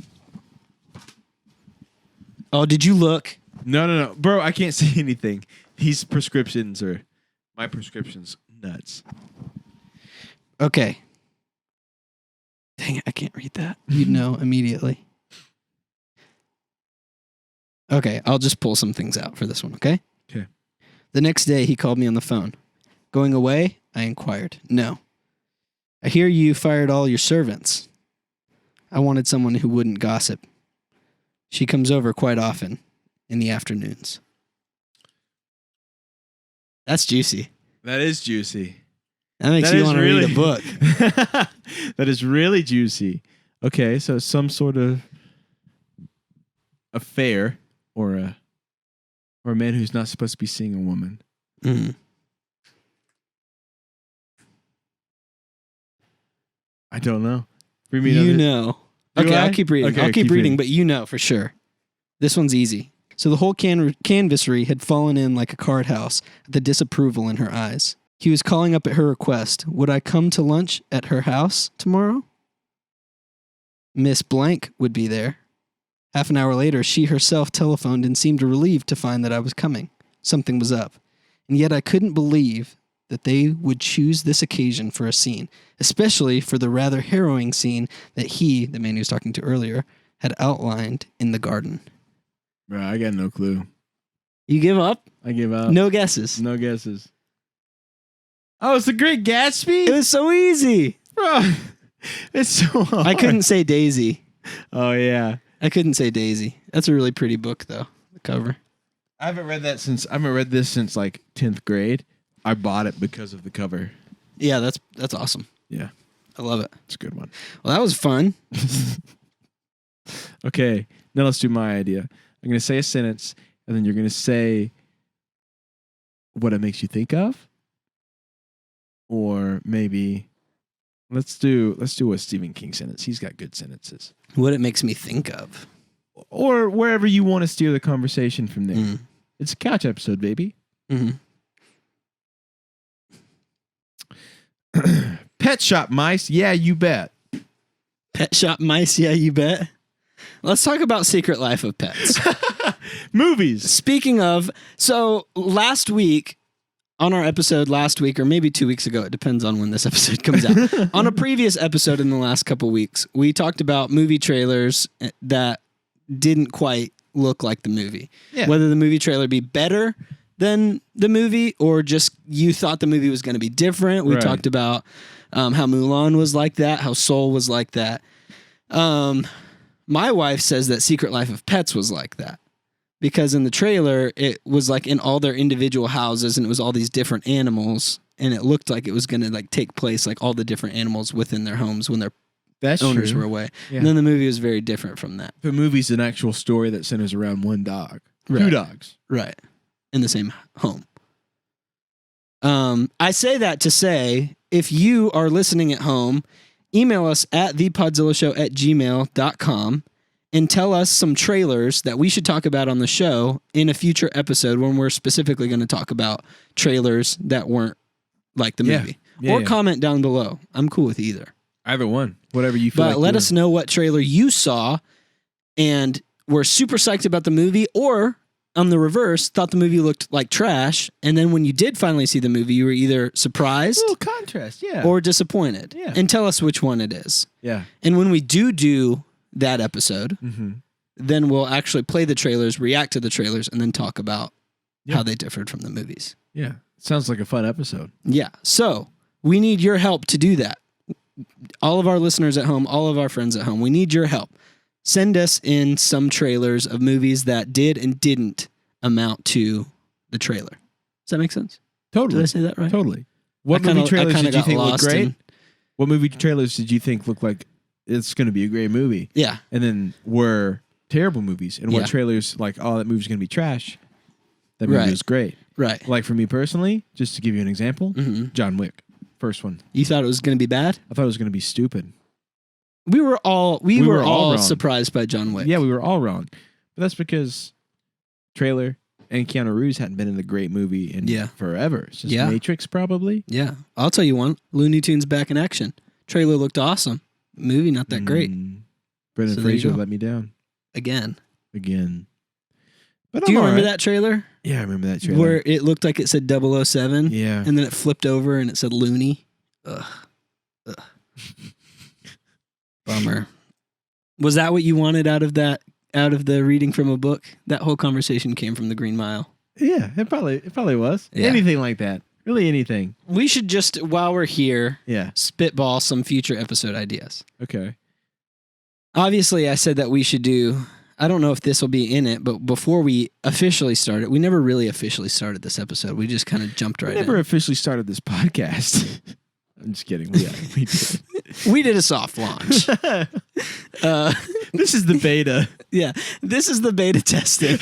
Oh, did you look? No. Bro, I can't see anything. These prescriptions are my prescription's nuts. Okay. Dang it, I can't read that. You'd know immediately. Okay, I'll just pull some things out for this one, okay? Okay. The next day, he called me on the phone. Going away? I inquired. No. I hear you fired all your servants. I wanted someone who wouldn't gossip. She comes over quite often in the afternoons. That's juicy. That is juicy. That makes you want to read a book. That is really juicy. Okay, so some sort of affair or a man who's not supposed to be seeing a woman. Mm. I don't know. Read me You another- know. Do Okay, I? I'll keep reading. Okay, I'll keep keep reading, reading. but you know for sure. This one's easy. So the whole canvassery had fallen in like a card house at the disapproval in her eyes. He was calling up at her request. Would I come to lunch at her house tomorrow? Miss Blank would be there. Half an hour later, she herself telephoned and seemed relieved to find that I was coming. Something was up. and yet I couldn't believe that they would choose this occasion for a scene, especially for the rather harrowing scene that he, the man he was talking to earlier, had outlined in the garden. Bro, I got no clue. You give up? I give up. No guesses. No guesses. Oh, it's The Great Gatsby? It was so easy. Bro, it's so hard. I couldn't say Daisy. Oh, yeah. I couldn't say Daisy. That's a really pretty book, though, the cover. I haven't read this since like 10th grade. I bought it because of the cover. Yeah, that's awesome. Yeah. I love it. It's a good one. Well, that was fun. Okay, now let's do my idea. I'm going to say a sentence, and then you're going to say what it makes you think of. Or maybe let's do a Stephen King sentence. He's got good sentences. What it makes me think of. Or wherever you want to steer the conversation from there. Mm. It's a couch episode, baby. Mm-hmm. Pet shop mice, yeah, you bet. Pet shop mice, yeah, you bet. Let's talk about Secret Life of Pets. Movies. Speaking of, so last week, on our episode last week, or maybe 2 weeks ago, it depends on when this episode comes out. On a previous episode in the last couple weeks, we talked about movie trailers that didn't quite look like the movie. Yeah. Whether the movie trailer be better than the movie or just you thought the movie was going to be different. We Right. talked about how Mulan was like that, how Soul was like that. My wife says that Secret Life of Pets was like that. Because in the trailer, it was like in all their individual houses and it was all these different animals. And it looked like it was going to like take place like all the different animals within their homes when their That's owners true. were away. Yeah. And then the movie was very different from that. The movie's an actual story that centers around one dog. Right. 2 dogs. Right. In the same home. I say that to say, if you are listening at home, email us at thepodZillaShow@gmail.com and tell us some trailers that we should talk about on the show in a future episode when we're specifically going to talk about trailers that weren't like the Yeah. movie. Yeah, or yeah. comment down below. I'm cool with either. Either one. Whatever you feel But like let doing. us know what trailer you saw and were super psyched about the movie, or on the reverse, thought the movie looked like trash. And then when you did finally see the movie, you were either surprised A little contrast, yeah. or disappointed. Yeah. And tell us which one it is. yeah. And when we do that episode, Mm-hmm. then we'll actually play the trailers, react to the trailers, and then talk about Yeah. how they differed from the movies. Yeah. Sounds like a fun episode. Yeah. So we need your help to do that. All of our listeners at home, all of our friends at home, we need your help. Send us in some trailers of movies that did and didn't amount to the trailer. Does that make sense? Totally. Did I say that right? Totally. What I kinda- movie trailers I kinda did you got think looked lost great? in- What movie trailers did you think looked like it's going to be a great movie? Yeah. And then were terrible movies? And what Yeah. trailers like, oh, that movie's going to be trash? That movie Right. was great. Right. Like for me personally, just to give you an example, Mhm. John Wick, first one. You thought it was going to be bad? I thought it was going to be stupid. We were all were all wrong. surprised by John Wick. Yeah, we were all wrong. But that's because trailer and Keanu Reeves hadn't been in a great movie in Yeah. forever. It's just Yeah. Matrix, probably. Yeah. I'll tell you one. Looney Tunes back in action. Trailer looked awesome. Movie not that great. Brendan So there you Fraser go. let me down Again. again. But Do you I'm remember alright. that trailer? Yeah, I remember that trailer. Where it looked like it said 007 yeah. and then it flipped over and it said Looney. Ugh. Bummer. Was that what you wanted out of the reading from a book? That whole conversation came from the Green Mile. Yeah, it probably was. Yeah. Anything like that. Really anything. We should just, while we're here, Yeah. spitball some future episode ideas. Okay. Obviously, I said that we should do, I don't know if this will be in it, but before we officially started, we never really officially started this episode. We just kind of jumped right We never in. officially started this podcast. I'm just kidding. We did. We did a soft launch. This is the beta. Yeah, this is the beta testing.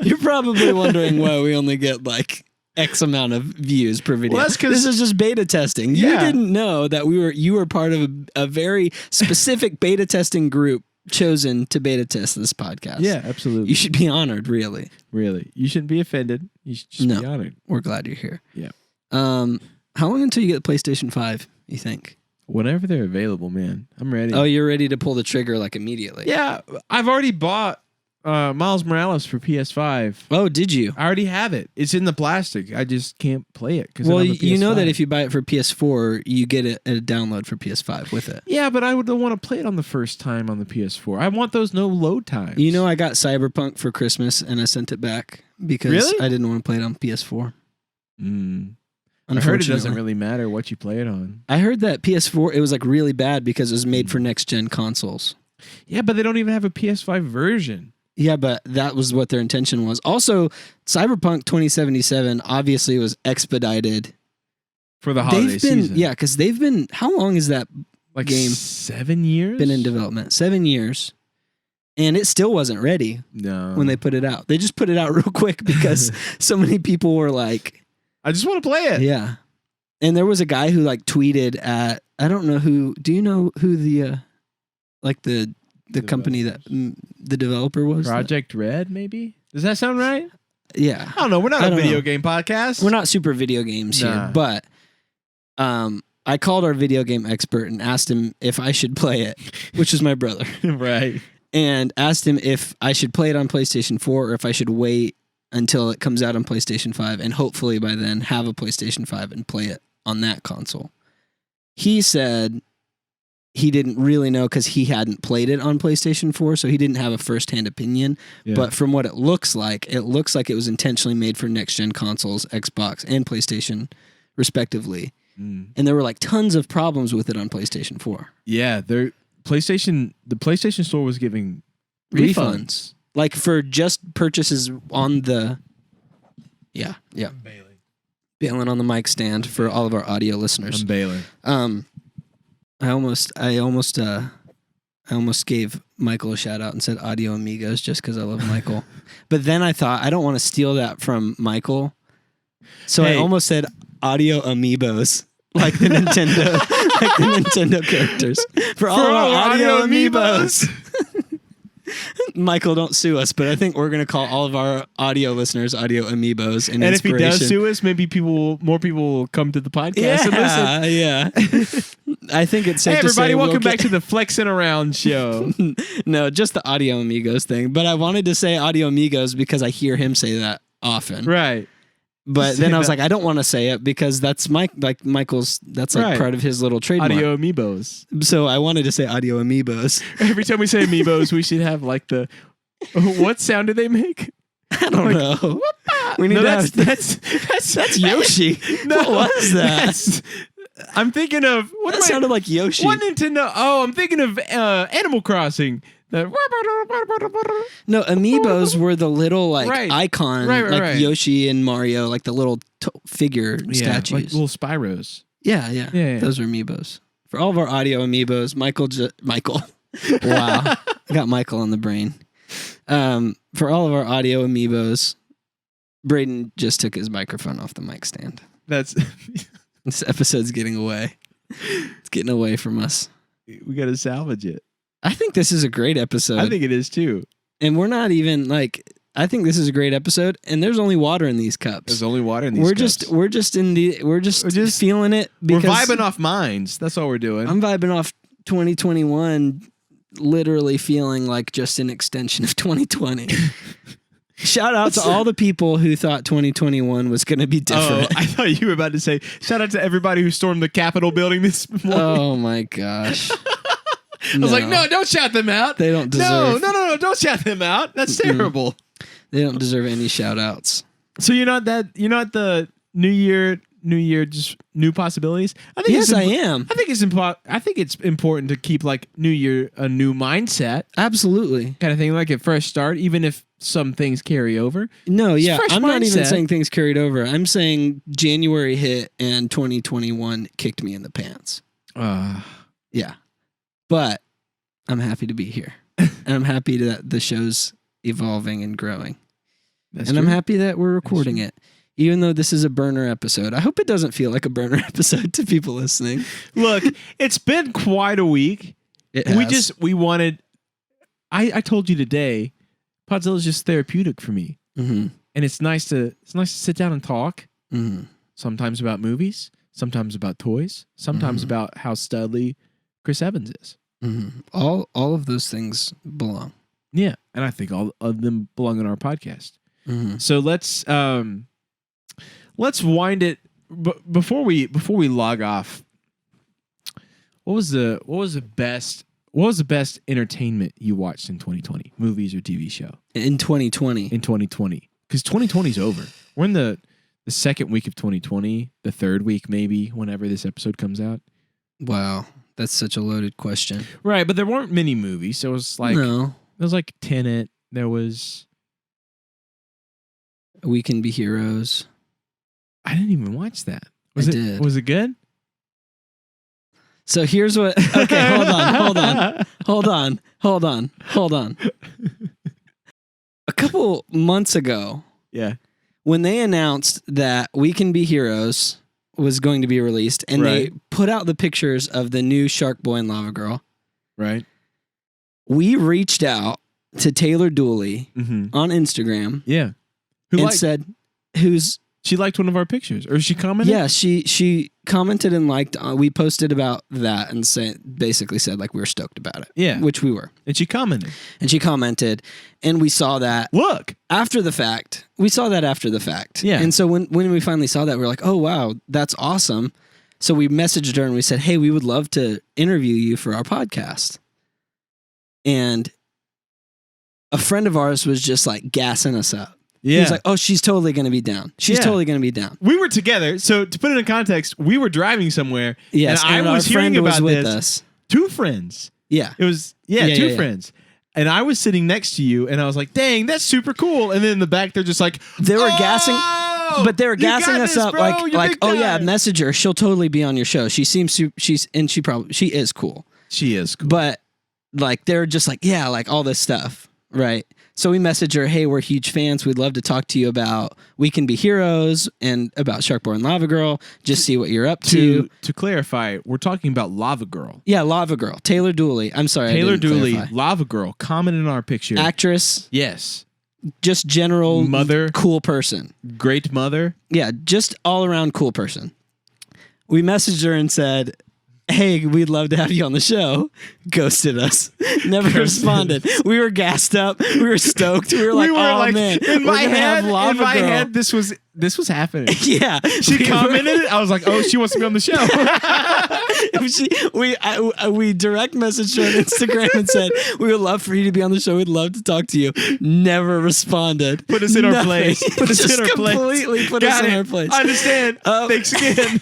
You're probably wondering why we only get like X amount of views per video. Well, that's 'cause- this is just beta testing. You Yeah. didn't know that you were part of a very specific beta testing group chosen to beta test this podcast. Yeah, absolutely. You should be honored, really. Really. You shouldn't be offended. You should just be honored. We're glad you're here. Yeah. How long until you get the PlayStation 5, you think? Whenever they're available, man. I'm ready. Oh, you're ready to pull the trigger like immediately. yeah. I've already bought Miles Morales for PS5. Oh, did you? I already have it. It's in the plastic. I just can't play it because Well, you know that if you buy it for PS4, you get a download for PS5 with it. Yeah, but I don't want to play it on the first time on the PS4. I want those no load times. You know, I got Cyberpunk for Christmas and I sent it back because Really? I didn't want to play it on PS4. I heard it doesn't really matter what you play it on. I heard that PS4, it was like really bad because it was made for next gen consoles. Yeah, but they don't even have a PS5 version. Yeah, but that was what their intention was. Also, Cyberpunk 2077 obviously was expedited For the holiday season. Yeah, because they've been. How long is that Like game 7 years? been in development? 7 years, and it still wasn't ready No. when they put it out. They just put it out real quick because so many people were like, I just want to play it. "Yeah." And there was a guy who like tweeted at. I don't know who. Do you know who the like the company that the developer was? Project Red, maybe? Does that sound right? Yeah. I don't know. We're not I a don't video know. game podcast. We're not super video games Nah. here, but I called our video game expert and asked him if I should play it, which is my brother, Right. and asked him if I should play it on PlayStation 4 or if I should wait until it comes out on PlayStation 5 and hopefully by then have a PlayStation 5 and play it on that console. He said he didn't really know because he hadn't played it on PlayStation 4, so he didn't have a first-hand opinion. Yeah. But from what it looks like it was intentionally made for next-gen consoles, Xbox and PlayStation, respectively. And there were like tons of problems with it on PlayStation 4. Yeah, the PlayStation Store was giving refunds. Like for just purchases on the... Yeah. Bailing on the mic stand for all of our audio listeners. I'm bailing. I almost gave Michael a shout out and said Audio Amigos just because I love Michael. But then I thought I don't want to steal that from Michael, so I almost said Audio Amiibos, like the Nintendo characters for all of our Audio Amiibos. Michael, don't sue us, but I think we're going to call all of our audio listeners Audio Amiibos. And if he does sue us, maybe more people will come to the podcast and listen. Yeah. I think it's safe Hey, to say everybody, welcome back to the Flexing Around show. No, just the Audio Amigos thing. But I wanted to say Audio Amigos because I hear him say that often. Right. But then I was like, I don't want to say it because that's Michael's. That's like part of his little trademark. Audio Amiibos. So I wanted to say Audio Amiibos. Every time we say Amiibos, we should have like the. What sound do they make? I don't know. We need to have that's Yoshi. No, what was that? I'm thinking of That sounded like Yoshi. One Nintendo. Oh, I'm thinking of Animal Crossing. No, Amiibos were the little icon, right. Yoshi and Mario, like the little figure statues, like little Spyros. Yeah. Those are Amiibos. For all of our audio Amiibos, Michael. Wow, I got Michael on the brain. For all of our audio Amiibos, Braden just took his microphone off the mic stand. That's This episode's getting away. It's getting away from us. We got to salvage it. I think this is a great episode. I think it is too. And we're not even I think this is a great episode. And there's only water in these cups. There's only water in these cups. We're just feeling it. We're Because vibing off minds. That's all we're doing. I'm vibing off 2021, literally feeling like just an extension of 2020. Shout out to all the people who thought 2021 was going to be different. Oh, I thought you were about to say, shout out to everybody who stormed the Capitol building this morning. Oh my gosh. I was like, no, don't shout them out. They don't deserve. No, don't shout them out. That's terrible. They don't deserve any shout outs. So you're not the New Year, just new possibilities. I think Yes, I am. I think it's important to keep like New Year a new mindset Absolutely. kind of thing, like a fresh start, even if some things carry over. No, It's yeah. fresh I'm not even mindset. saying things carried over. I'm saying January hit and 2021 kicked me in the pants. Yeah. But I'm happy to be here. And I'm happy that the show's evolving and growing. I'm happy that we're recording it. Even though this is a burner episode. I hope it doesn't feel like a burner episode to people listening. Look, it's been quite a week. It has. We wanted. I told you today, Podzilla is just therapeutic for me, Mm-hmm. and it's nice to sit down and talk. Mm-hmm. Sometimes about movies, sometimes about toys, sometimes Mm-hmm. about how studly Chris Evans is. Mm-hmm. All of those things belong. Yeah, and I think all of them belong on our podcast. Mm-hmm. So let's wind it. Before we log off, what was the best entertainment you watched in 2020? Movies or TV show? In 2020. In 2020, because 2020 is over. We're in the second week of 2020, the third week maybe, whenever this episode comes out. Wow, that's such a loaded question. Right, but there weren't many movies. So it was like No. There was like Tenet. There was. We Can Be Heroes. I didn't even watch that. I did. Was it good? So here's what. Okay, hold on. A couple months ago, Yeah. when they announced that We Can Be Heroes was going to be released, and they put out the pictures of the new Shark Boy and Lava Girl, Right. we reached out to Taylor Dooley Mm-hmm. on Instagram Yeah. and said, She liked one of our pictures, or she commented. Yeah, she commented and liked. We posted about that and basically said like we were stoked about it. Yeah. Which we were. And she commented. And we saw that. Look. After the fact. We saw that after the fact. Yeah. And so when we finally saw that, we were like, oh, wow, that's awesome. So we messaged her and we said, hey, we would love to interview you for our podcast. And a friend of ours was just like gassing us up. Yeah. He was like, oh, she's totally going to be down. She's totally going to be down. We were together. So to put it in context, we were driving somewhere. Yes. And I was hearing about with this. us. Two friends. Yeah. It was, two friends. And I was sitting next to you, and I was like, dang, that's super cool. And then in the back, they're just like, they were gassing, but they were gassing us up bro. like, oh yeah, message her. She'll totally be on your show. She seems, she is cool. She is cool. But like, they're just like, yeah, like all this stuff. Right. So we messaged her, hey, we're huge fans. We'd love to talk to you about We Can Be Heroes and about Shark Boy and Lava Girl. Just see what you're up to. To clarify, we're talking about Lava Girl. Yeah, Lava Girl. Taylor Dooley. I'm sorry. Taylor Dooley, clarify. Lava Girl, commented on our picture. Actress. Yes. Just general mother. Cool person. Great mother. Yeah, just all around cool person. We messaged her and said, hey, we'd love to have you on the show. Ghosted us. Never responded. We were gassed up. We were stoked. We were like, man. In my head, this was happening. Yeah. She commented. I was like, oh, she wants to be on the show. We direct messaged her on Instagram and said, we would love for you to be on the show. We'd love to talk to you. Never responded. Put us in our place. Put us in our place. Completely put us in our place. I understand. Thanks again.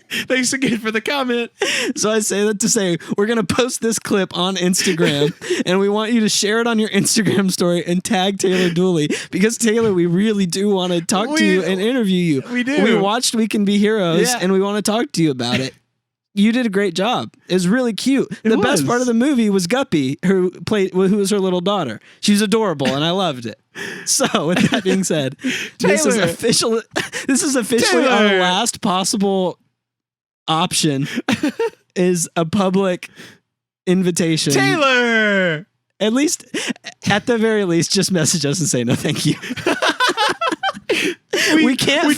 Thanks again for the comment. So I say that to say we're going to post this clip on Instagram and we want you to share it on your Instagram story and tag Taylor Dooley because Taylor, we really do want to talk to you and interview you. We do. We watched We Can Be Heroes and we want to talk to you about it. You did a great job. It was really cute. The best part of the movie was Guppy, who was her little daughter. She was adorable and I loved it. So with that being said, this is officially Taylor. our last possible option is a public invitation. Taylor! At the very least, just message us and say no thank you. we can't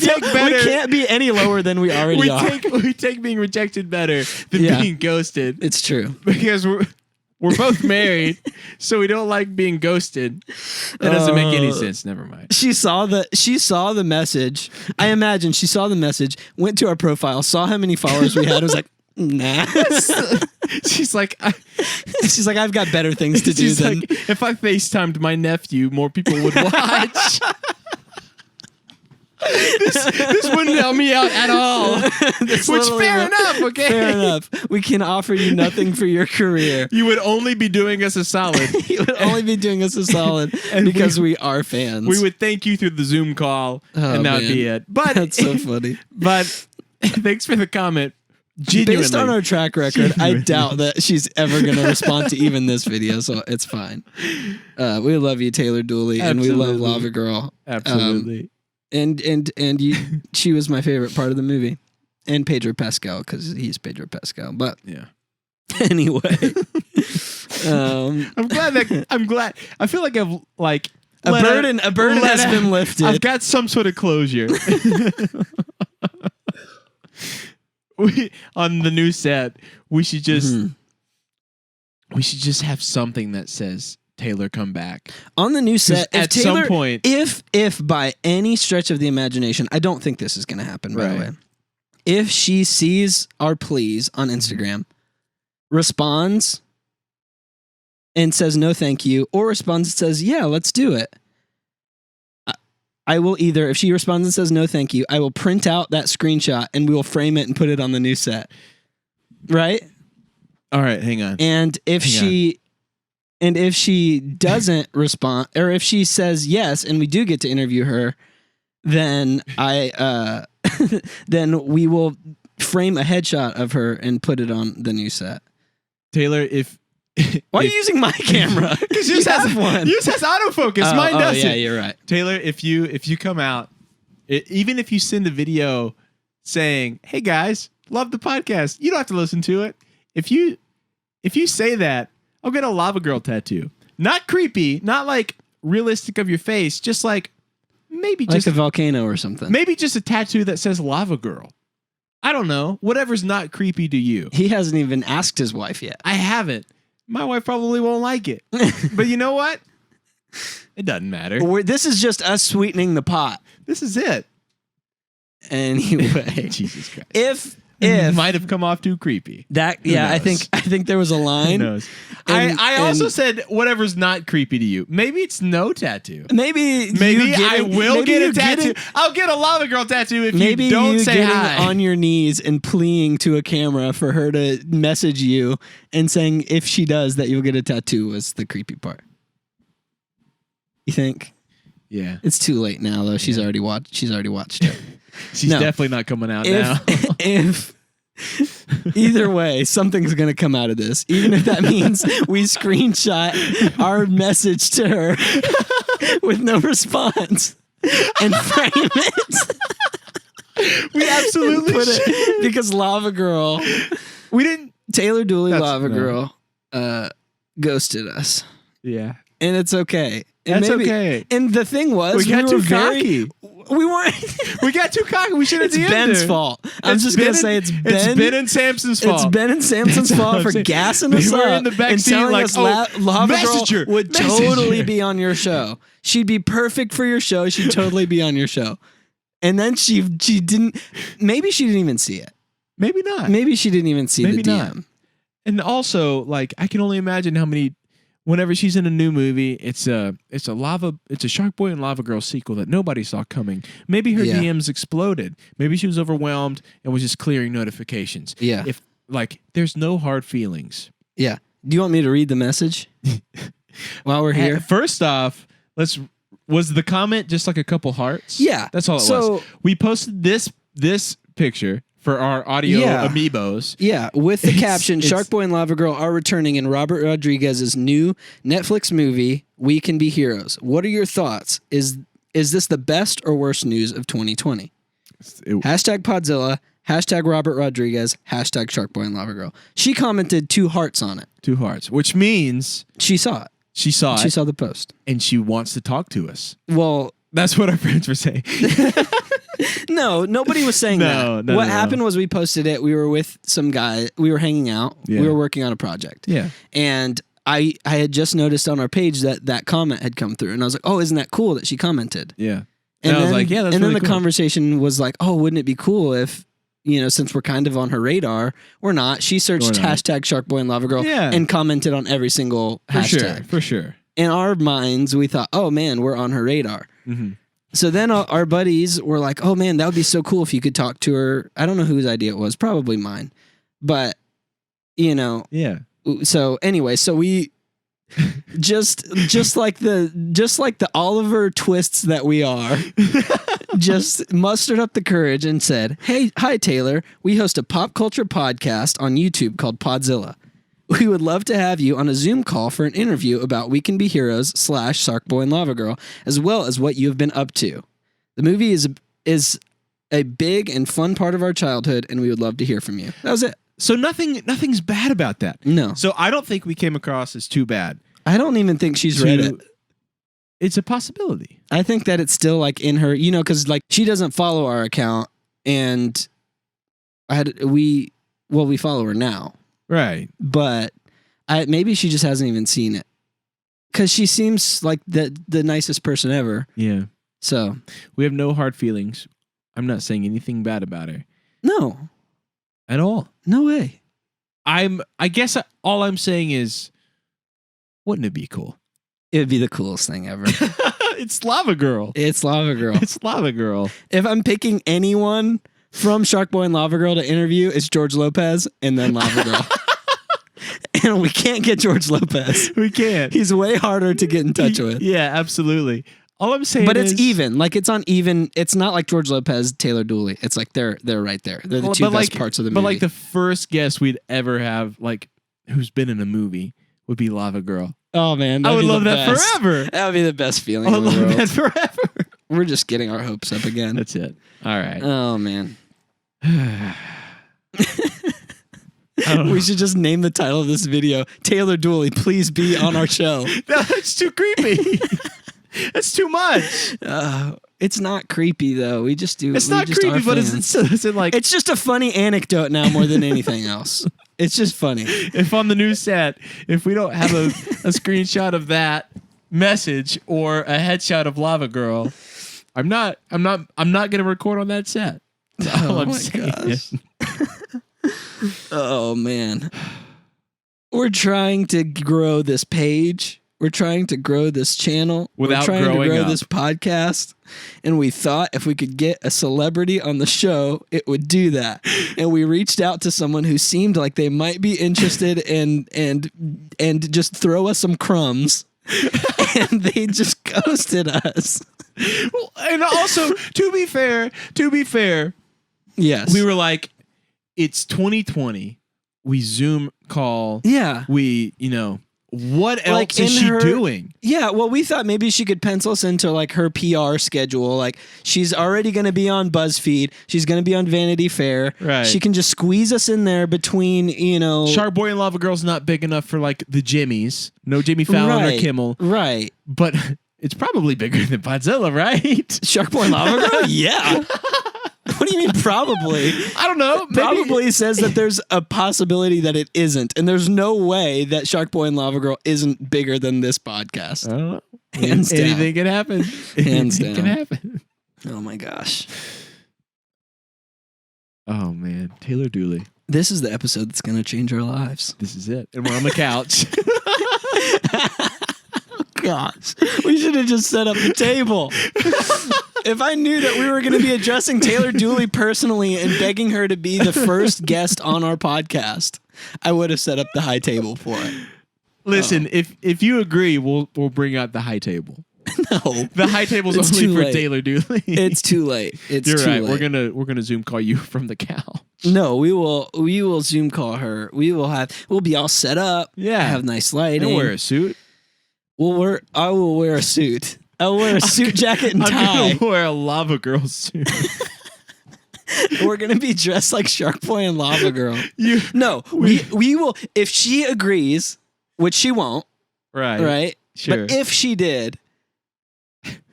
be any lower than we already are. We take being rejected better than being ghosted. It's true. Because we're both married, so we don't like being ghosted. That doesn't make any sense. Never mind. She saw the message. I imagine she saw the message, went to our profile, saw how many followers we had, was like, nah. She's like, I've got better things to do than if I FaceTimed my nephew, more people would watch. This wouldn't help me out at all. Which fair enough, okay? Fair enough. We can offer you nothing for your career. You would only be doing us a solid. You would only be doing us a solid because we are fans. We would thank you through the Zoom call, and that would be it. But that's so funny. But thanks for the comment. Genuinely. Based on our track record, I doubt that she's ever going to respond to even this video, so it's fine. We love you, Taylor Dooley, and we love Lava Girl. Absolutely. And she was my favorite part of the movie, and Pedro Pascal because he's Pedro Pascal. But yeah. Anyway, I'm glad. I feel like I've like a burden has been lifted. I've got some sort of closure. On the new set, we should just have something that says Taylor come back. On the new set, if at Taylor, some point, if by any stretch of the imagination, I don't think this is going to happen, by the Right. way. If she sees our pleas on Instagram, responds and says no thank you, or responds and says, yeah, let's do it, I will either, if she responds and says no thank you, I will print out that screenshot and we will frame it and put it on the new set. Right? all right, hang on. And if she doesn't respond, or if she says yes and we do get to interview her, then then we will frame a headshot of her and put it on the new set. Taylor, if Why are you using my camera? Because yours has one. yours has autofocus, mine doesn't. Yeah, you're right. Taylor, if you come out, even if you send a video saying, "Hey guys, love the podcast," you don't have to listen to it. If you say that, I'll get a lava girl tattoo. Not creepy, not like realistic of your face, just like maybe Like just a volcano or something. maybe just a tattoo that says lava girl. I don't know. Whatever's not creepy to you. He hasn't even asked his wife yet. I haven't. My wife probably won't like it. But you know what? It doesn't matter. This is just us sweetening the pot. This is it. Anyway, Jesus Christ. if might have come off too creepy. that, Who yeah, I knows? think there was a Who line. knows? And- I also and- said whatever's not creepy to you. Maybe it's no tattoo. Maybe Maybe you I getting- will maybe get you a tattoo. getting- I'll get a lava girl tattoo if Maybe you don't say getting hi. on your knees and pleading to a camera for her to message you and saying if she does that you'll get a tattoo was the creepy part. You think? Yeah. It's too late now though. She's already watched it. She's No. definitely not coming out now. if either way, something's gonna come out of this. Even if that means we screenshot our message to her with no response and frame it. We absolutely Put should. it because Lava Girl, We didn't. Taylor Dooley That's- Lava no. Girl, ghosted us, Yeah. and it's okay. And That's okay. And the thing was, We got were too very, cocky. We weren't. We got too cocky. We should have It's Ben's fault. I'm It's just gonna Ben say and- it's It's Ben and Samson's fault. It's Ben and Samson's That's all fault I'm for saying. gassing They us were up in the back and seat telling like, us "Oh, Lava message her, Girl would message totally her." be on your show. She'd be perfect for your show. She'd totally be on your show. And then she didn't. Maybe she didn't even see it. Maybe not. Maybe she didn't even see Maybe the not. DM. And also, like, I can only imagine how many. Whenever she's in a new movie, it's a Shark Boy and Lava Girl sequel that nobody saw coming. Maybe her Yeah. DMs exploded. Maybe she was overwhelmed and was just clearing notifications. Yeah. If like, there's no hard feelings. Yeah. Do you want me to read the message while we're here? First off, was the comment just like a couple hearts? Yeah. That's all it So- was. We posted this picture for our audio Yeah. amiibos. Yeah, with the It's- caption, it's- Shark Boy and Lava Girl are returning in Robert Rodriguez's new Netflix movie, We Can Be Heroes. What are your thoughts? Is this the best or worst news of 2020? Hashtag Podzilla, hashtag Robert Rodriguez, hashtag Shark Boy and Lava Girl. She commented 2 hearts on it. 2 hearts, which means She saw it. she saw She it saw the post. and she wants to talk to us. Well, That's what our friends were saying. no, nobody was saying No, that. no, What no, no. happened was we posted it. We were with some guy. We were hanging out. Yeah. We were working on a project. Yeah. And I had just noticed on our page that comment had come through. And I was like, oh, isn't that cool that she commented? Yeah. And I was like, yeah, that's and really then the cool. conversation was like, oh, wouldn't it be cool if, since we're kind of on her radar, we're not. She searched We're not. hashtag Shark Boy and Lava Girl Yeah. and commented on every single For hashtag. sure. For sure. In our minds, we thought, oh man, we're on her radar. Mm-hmm. So then our buddies were like, oh man, that would be so cool if you could talk to her. I don't know whose idea it was, probably mine. But, Yeah. so anyway, so we just like the Oliver twists that we are, just mustered up the courage and said, "Hey, hi Taylor, we host a pop culture podcast on YouTube called Podzilla. We would love to have you on a Zoom call for an interview about We Can Be Heroes / Shark Boy and Lava Girl, as well as what you have been up to. The movie is a big and fun part of our childhood, and we would love to hear from you." That was it. So nothing's bad about that. No, So I don't think we came across as too bad. I don't even think she's read it. It's a possibility. I think that it's still like in her, because like she doesn't follow our account, and we follow her now, Right. but maybe she just hasn't even seen it. because she seems like the nicest person ever. Yeah. So We have no hard feelings. I'm not saying anything bad about her no, at all. no way. I guess all I'm saying is, wouldn't it be cool? It would be the coolest thing ever. It's Lava Girl. It's Lava Girl. It's Lava Girl. If I'm picking anyone from Shark Boy and Lava Girl to interview, it's George Lopez and then Lava Girl. And we can't get George Lopez. We can't. He's way harder to get in touch with. Yeah, absolutely. All I'm saying But is... it's even. Like, it's on even. It's not like George Lopez, Taylor Dooley. It's like they're right there. They're the two best parts of the movie. But like the first guest we'd ever have, like, who's been in a movie would be Lava Girl. Oh, man. I would love that forever. That would be the best feeling I would in the love world. that forever. We're just getting our hopes up again. That's it. All right. Oh, man. Oh. We should just name the title of this video, Taylor Dooley, please be on our show. That's too creepy. That's too much. It's not creepy, though. We just do. It's not creepy, but it's like... It's just a funny anecdote now more than anything else. It's just funny. If on the new set, if we don't have a screenshot of that message or a headshot of Lava Girl, I'm not gonna record on that set. That's all I'm saying. Gosh. Oh man. We're trying to grow this page. We're trying to grow this channel. Without We're trying growing to grow up. this podcast. And we thought if we could get a celebrity on the show, it would do that. And we reached out to someone who seemed like they might be interested and just throw us some crumbs. And they just ghosted us. Well, and also, to be fair, Yes. we were like, it's 2020. We Zoom call. Yeah. We, what else Like, is in she her- doing? Yeah, well, we thought maybe she could pencil us into like her PR schedule. Like, she's already going to be on BuzzFeed. She's going to be on Vanity Fair. Right. She can just squeeze us in there between, Shark Boy and Lava Girl's not big enough for like the Jimmys. No Jimmy Fallon or Kimmel. Right. But it's probably bigger than Podzilla, right? Shark Boy and Lava Girl? Yeah. What do you mean probably? I don't know. Maybe- Probably says that there's a possibility that it isn't. And there's no way that Shark Boy and Lava Girl isn't bigger than this podcast. I don't know. Hands down. Anything can happen. Hands Anything can down. happen. Oh my gosh. Oh man, Taylor Dooley. This is the episode that's going to change our lives. This is it. And we're on the couch. Gosh, we should have just set up the table. If I knew that we were going to be addressing Taylor Dooley personally and begging her to be the first guest on our podcast, I would have set up the high table for it. Listen, if you agree, we'll bring out the high table. No, The high table's It's only too for late. Taylor Dooley. it's too late. It's You're too right. late. We're gonna Zoom call you from the couch. No, we will Zoom call her. We'll be all set up. Yeah. Have nice lighting. Don't wear a suit. I will wear a suit. I'll wear a suit jacket and tie. I'm gonna wear a Lava Girl suit. We're gonna be dressed like Shark Boy and Lava Girl. You No, we will. If she agrees, which she won't, right? right? Sure. But if she did,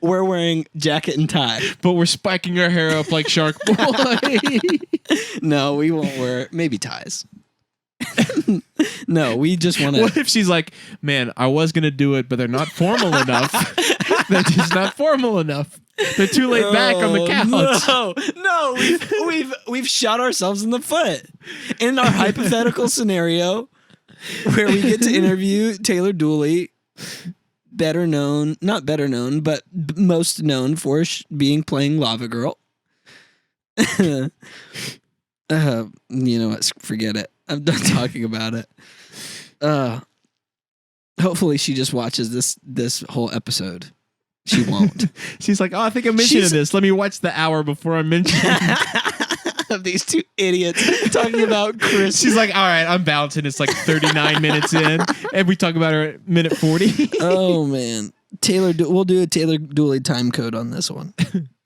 we're wearing jacket and tie. But we're spiking our hair up like Shark Boy. No, we won't wear maybe ties. No, we just want What to. if she's like, man, I was gonna do it, but they're not formal enough. They're just not formal enough. They're too laid back on the couch. No, we've shot ourselves in the foot. In our hypothetical scenario, where we get to interview Taylor Dooley, not better known, but most known for playing Lava Girl. You know what? Forget it. I'm done talking about it. Hopefully she just watches this whole episode. She won't. She's like, oh, I think I'm mentioning this. Let me watch the hour before I'm mentioning Of these two idiots talking about Chris. She's like, all right, I'm bouncing. It's like 39 minutes in. And we talk about her at minute 40. Oh man, we'll do a Taylor Dooley time code on this one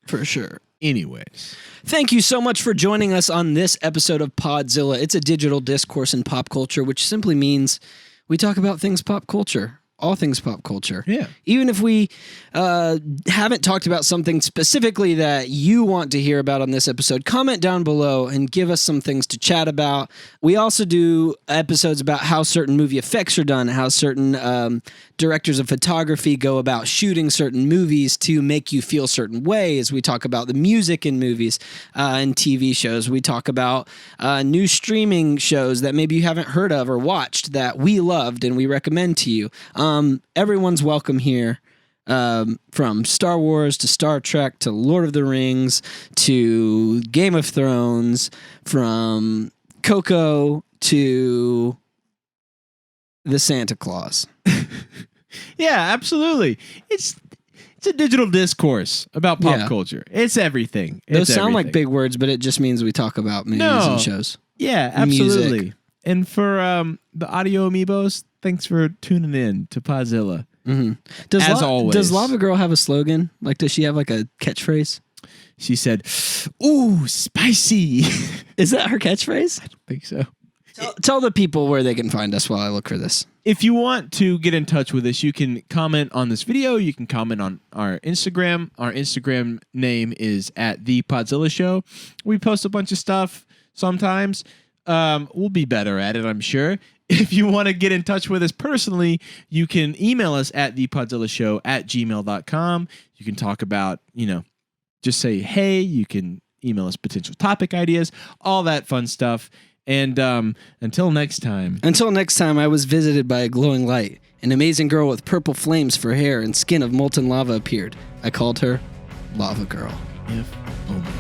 for sure. Anyways. Thank you so much for joining us on this episode of Podzilla. It's a digital discourse in pop culture, which simply means we talk about things pop culture all things pop culture. Yeah. Even if we haven't talked about something specifically that you want to hear about on this episode, comment down below and give us some things to chat about. We also do episodes about how certain movie effects are done, how certain directors of photography go about shooting certain movies to make you feel certain ways. We talk about the music in movies and TV shows. We talk about new streaming shows that maybe you haven't heard of or watched that we loved and we recommend to you. Everyone's welcome here, from Star Wars to Star Trek to Lord of the Rings to Game of Thrones, from Coco to the Santa Claus. Yeah, absolutely. It's a digital discourse about pop Yeah. culture. It's everything. Those It's sound like everything. big words, but it just means we talk about movies No. and shows. Yeah, absolutely. Music. And for the audio amiibos, thanks for tuning in to Podzilla. Mm-hmm. As always. Does Lava Girl have a slogan? Like, does she have like a catchphrase? She said, "Ooh, spicy." Is that her catchphrase? I think so. Tell the people where they can find us while I look for this. If you want to get in touch with us, you can comment on this video. You can comment on our Instagram. Our Instagram name is @ThePodzilla We post a bunch of stuff sometimes. We'll be better at it, I'm sure. If you want to get in touch with us personally, you can email us at thepodzillashow@gmail.com. You can talk about, just say, hey, you can email us potential topic ideas, all that fun stuff. And until next time. Until next time, I was visited by a glowing light. An amazing girl with purple flames for hair and skin of molten lava appeared. I called her Lava Girl. If only.